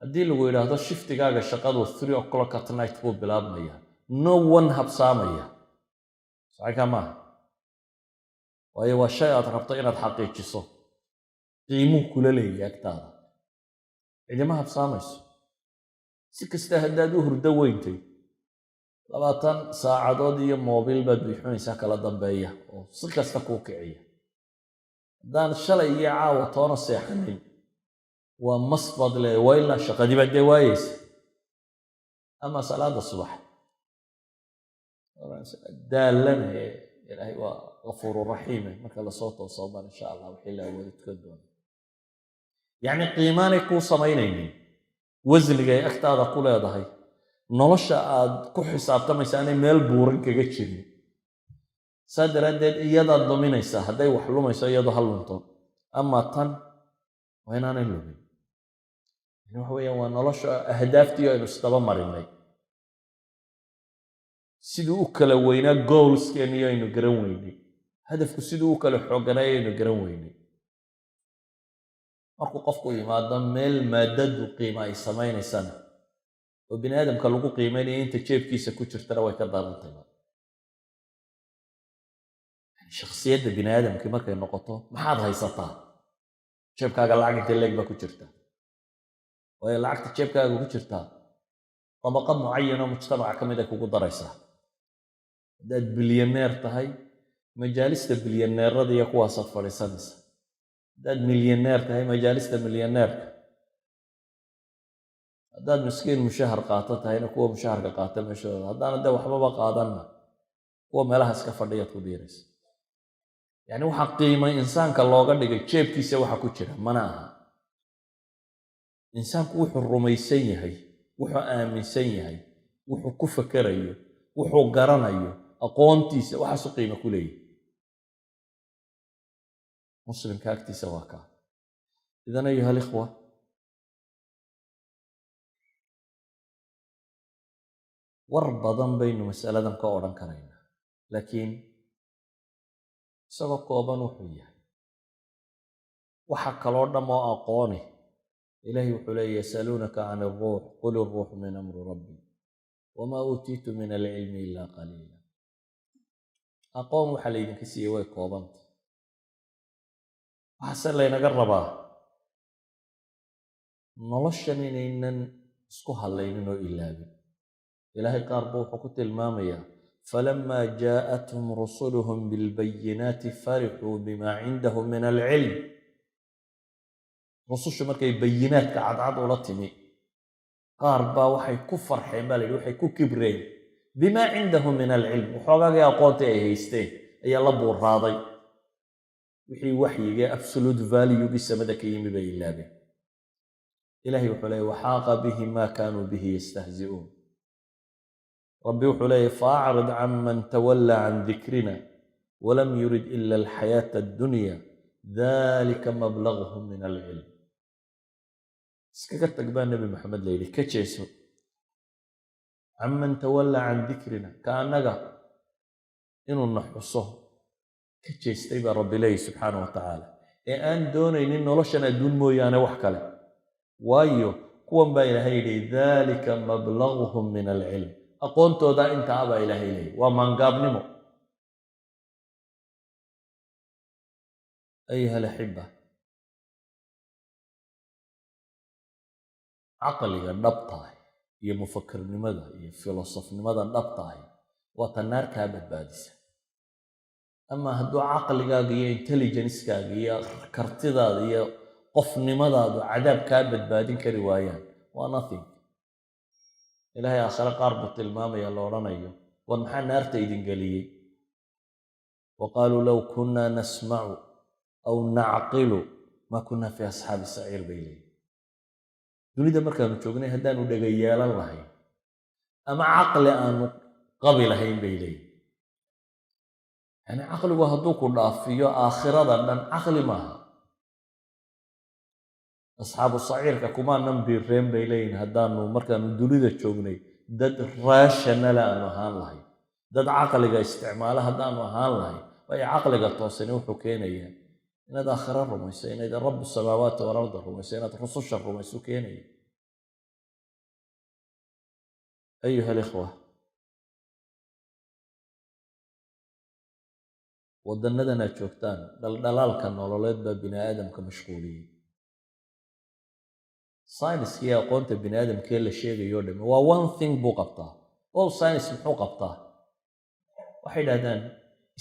haddii lagu yidhaahdo shiftigaaga shaqadu 3 o'clock at night buu bilaabmaya, no one habsaamaya. saxiixa maaha, waayo waa shay aad rabto inaad xaqiijiso, qiimuu kula leeyahay agtaada. cidima habsaamayso. si kasta haddaad u hurdo weyntay 20 saacadood iyo moobil baad bixinaysaa kala dambeeya oo si kasta kuu kiciya. haddaan shalay iyo caawa toona seexanin waa masbad leeyahay, waa ilaa shaqadii baad dee waayeysa. ama salaada subax daalana ilaahay waa gafuuru raxiime marka lasoo toosooban insha allah wixii la awoodo tukan doona. yacni qiimaanay kuu samaynaynin, wasnigay agtaada ku leedahay, nolosha aad ku xisaabtamaysa anay meel buuran kaga jirin. saa daraaddeed iyadaad dominaysaa. hadday wax lumayso iyadoo ha lunto, ama tan waa inaanay lumin. waxa weeyaan waa nolosha ahdaaftii aynu isdaba marinay, siduu u kala weynaa goalskeennii aynu garan weynay, hadafku siduu u kala xooganay aynu garan weynay. markuu qofku yimaado meel maadadu qiima ay samaynaysana oo bini aadamka lagu qiimaynaya inta jeebkiisa ku jirtana way ka darantay. shakhsiyadda bini aadamkii markay noqoto maxaad haysataa, jeebkaaga lacag intee leeg baa ku jirta. waayo lacagta jeebkaaga ku jirtaa dabaqo mucayanoo mujtamaca ka mid ay kugu daraysaa. haddaad bilyaneer tahay, majaalista bilyaneerada iyo kuwaasaad fadhiisanaysa. haddaad milyaneer tahay, majaalista milyaneerka. haddaad miskiin mushahar qaato tahayna kuwa mushaharka qaata meeshooda. haddaana dee waxbaba qaadanna kuwa meelaha iska fadhiyaad ku biiraysa. yacni waxaa qiimay insaanka looga dhigay jeebkiisa waxa ku jira, mana aha. insaanku wuxuu rumaysan yahay, wuxuu aaminsan yahay, wuxuu ku fakerayo, wuxuu garanayo, aqoontiisa waxaasu qiimo ku leeyahay. muslimka agtiisa waa kaa. idan ayuha alikhwa, war badan baynu masaladan ka odhan karaynaa, laakiin isagoo kooban wuxuu yahay waxa kaloo dham oo aqooni. ilaahay wuxuu leeyahy yasaluunaka can iruux qul iruuxu min amri rabbi wamaa uutiitu min alcilmi ilaa qaliila. aqoon waxaa laydinka siiyey way koobanta. waxaase laynaga rabaa noloshan inaynan isku hallaynin oo ilaabin. ilaahay qaar buu wuxuu ku tilmaamayaa falamaa jaa'athum rusuluhum bilbayinaati farixuu bimaa cindahum min alcilm. rusushu markay bayinaadka cadcad ula timi qaar baa waxay ku farxeen baa la yidhi, waxay ku kibreen bimaa cindahum min alcilm. waxoogaagii aqoontii ay haysteen ayaa la buurraaday. wixii waxyigee absolute valuegii samada ka yimi bay ilaabeen. ilaahay wuxuu leeyay waxaaqa bihim maa kaanuu bihi yastahzi'uun. rabbi wuxuu leeyay faacrid can man tawallaa can dikrina walam yurid ila alxayaata addunya dalika mablaguhum min alcilm. iskaga tag baa nebi maxamed la yidhi, ka jeeso can man tawallaa can dikrina, ka annaga inuu na xuso ka jeestay baa rabbi leeyahy subxaana wa tacaala, ee aan doonaynin noloshan adduun mooyaane wax kale. waayo kuwan baa ilaahay yidhi dalika mablaguhum min alcilm. aqoontooda intaa baa ilaahay leeyahy, waa maangaabnimo. ayuha alaxiba, caqliga dhabtaah iyo mufakirnimada iyo filosofnimada dhabtaah waa ta naar kaa badbaadisa. ama hadduu caqligaaga iyo intelligencekaaga iyo kartidaada iyo qofnimadaadu cadaab kaa badbaadin kari waayaan, waa nothing. ilaahay aakhire qaar buu tilmaamaya la odhanayo war maxaa naarta idin geliyey? wa qaaluu low kunnaa nasmacu aw nacqilu maa kunnaa fii asxaabi saciir bay leeyihin. dunida markaanu joognay haddaanu dhega yeelan lahayn ama caqli aanu qabi lahayn bay leeyihin. yani caqligu hadduu ku dhaafiyo aakhirada dhan caqli maaha. asxaabu saciirka kumaanan biireen bay leeyihin haddaanu markaanu dunida joognay dad raashanala aanu ahaan lahayn, dad caqliga isticmaala haddaanu ahaan lahayn. waayo caqliga toosani wuxuu keenayaa inaad aakhiro rumayso, inaad rabu samaawaati walarda rumayso, inaad rususha rumayso keenaya. ayuha alikhwa, waddannadan aad joogtaan dhaldhalaalka nololeed baa bini aadamka mashquuliyey. sayniska iyo aqoonta bini aadamkee la sheegayo dhame waa one thing buu qabtaa. all science muxuu qabtaa? waxay dhahdaan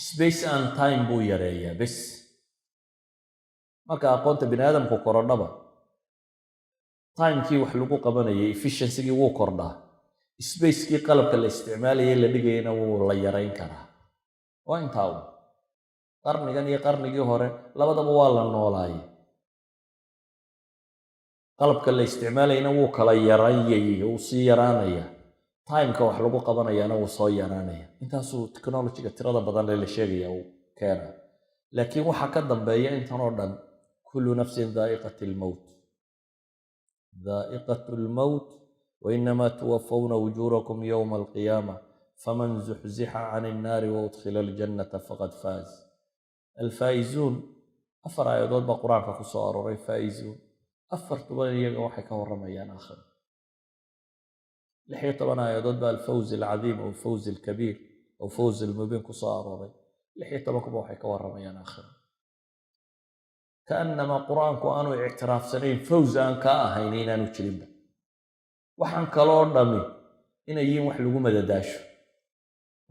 space and time buu yareeyaa bes. marka aqoonta bini aadamku korodhaba timekii wax lagu qabanayay efficiency-gii wuu kordhaa, spacekii qalabka la isticmaalayay la dhigayana wuu la yarayn karaa. waa intaa u qarnigan iyo qarnigii hore labadaba waa la noolaayay. qalabka la isticmaalayana wuu kala yarayay, wuu sii yaraanaya. timeka wax lagu qabanayaana wuu soo yaraanaya. intaasuu technologyga tirada badan ee la sheegaya uu keena. laakiin waxaa ka dambeeya intan oo dhan kullu nafsin daa'iqat almowt, daa'iqat almowt wainamaa tuwafawna wujuurakum yowma alqiyaama faman zuxzixa can innaari waudkhila aljannata faqad faaz. alfaa'izuun 4 aayadood baa qur-aanka ku soo aroray. faa'izuun 4 iyaga waxay ka warramayaan aakhiro. 16 aayadood baa alfawz alcadiim aw fawz alkabiir aw fawz almubiin ku soo arooray. 16 waxay ka warramayaan aakhiro. kaannamaa qur-aanku aanu ictiraafsanayn fawz aan kaa ahayn inaanu jirinba. waxaan kaloo dhami inay yihiin wax lagu madadaasho,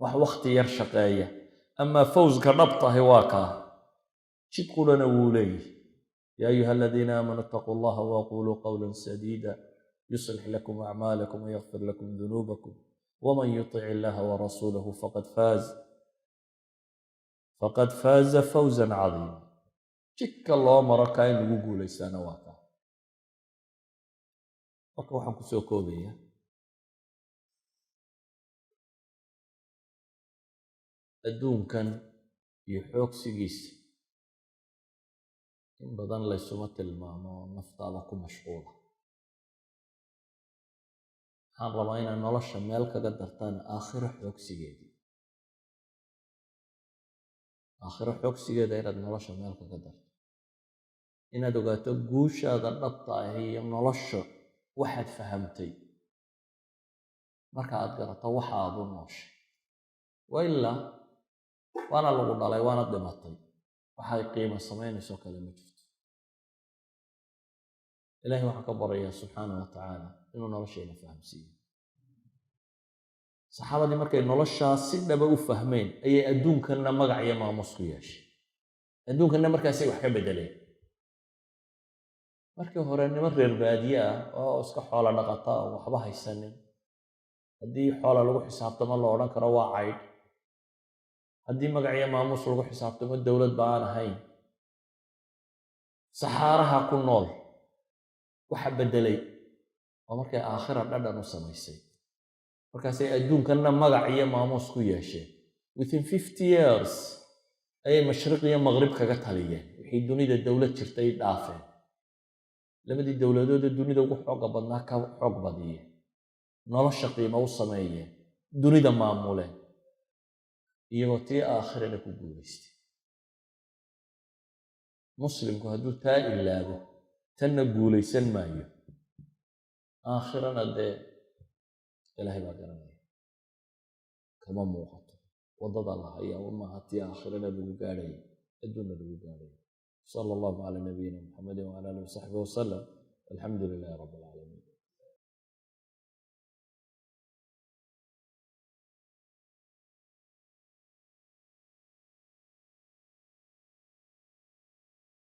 wax wakhti yar shaqeeya. amaa fawzka dhabtahay waa kaa jid qurana wuu leeyahy. yaa ayuha aladiina aamanuu itaquu allaha waquluu qawlan sadiida yuslix lakum acmaalakum wayakfir lakum dunuubakum waman yutic illaha warasuulahu faqad faaza fawzan cadiima. jidka loo maro kaa in lagu guulaystaana waa kaa. marka waxaan kusoo koobaya adduunkan iyo xoogsigiisa in badan laysuma tilmaamo naftaada ku mashquula. waxaan rabaa inaad nolosha meel kaga dartaan aakhiro xoogsigeedii. aakhiro xoogsigeeda inaad nolosha meel kaga darto, inaad ogaato guushaada dhabta ah iyo nolosha waxaad fahamtay marka aad garato waxa aad u nooshay. wa ilaa waana lagu dhalay waana dhimatay, waxay qiimo samaynayso kale ma jirto. ilaahay waxaan ka baryayaa subxaanahu wa tacaala inuu noloshayna fahamsiiyo. saxaabadii markay noloshaas si dhaba u fahmeen ayay adduunkanna magac iyo maamuus ku yeeshay. adduunkanna markaasay wax ka beddeleen. markii hore niman reer baadiye ah oo iska xoola dhaqata oo waxba haysanin, haddii xoola lagu xisaabtamo la odhan karo waa caydh, haddii magac iyo maamuus lagu xisaabtamo dowlad ba aan ahayn, saxaaraha ku nool waxa beddelay oo markay aakhira dhadhan u samaysay. markaasay adduunkanna magac iyo maamuus ku yeesheen. within 50 years ayay mashriq iyo maqrib kaga taliyeen, wixii dunida dowlad jirtay dhaafeen. labadii dowladoodee dunida ugu xooga badnaa ka xoog badiyeen, nolosha qiimo u sameeyeen, dunida maamuleen, iyagoo tii aakhirana ku guulaystay. muslimku hadduu taa ilaabo tanna guulaysan maayo, aakhirana dee ilaahay baa garanaya, kama muuqato. waddada la hayaa maaha tii aakhirana lagu gaadhaya, adduunna lagu gaadhaya. sala allahu calaa nabiyina muxamedin wcala alihi wasaxbihi wasalam. alxamdu lilahi rabbil caalamiin.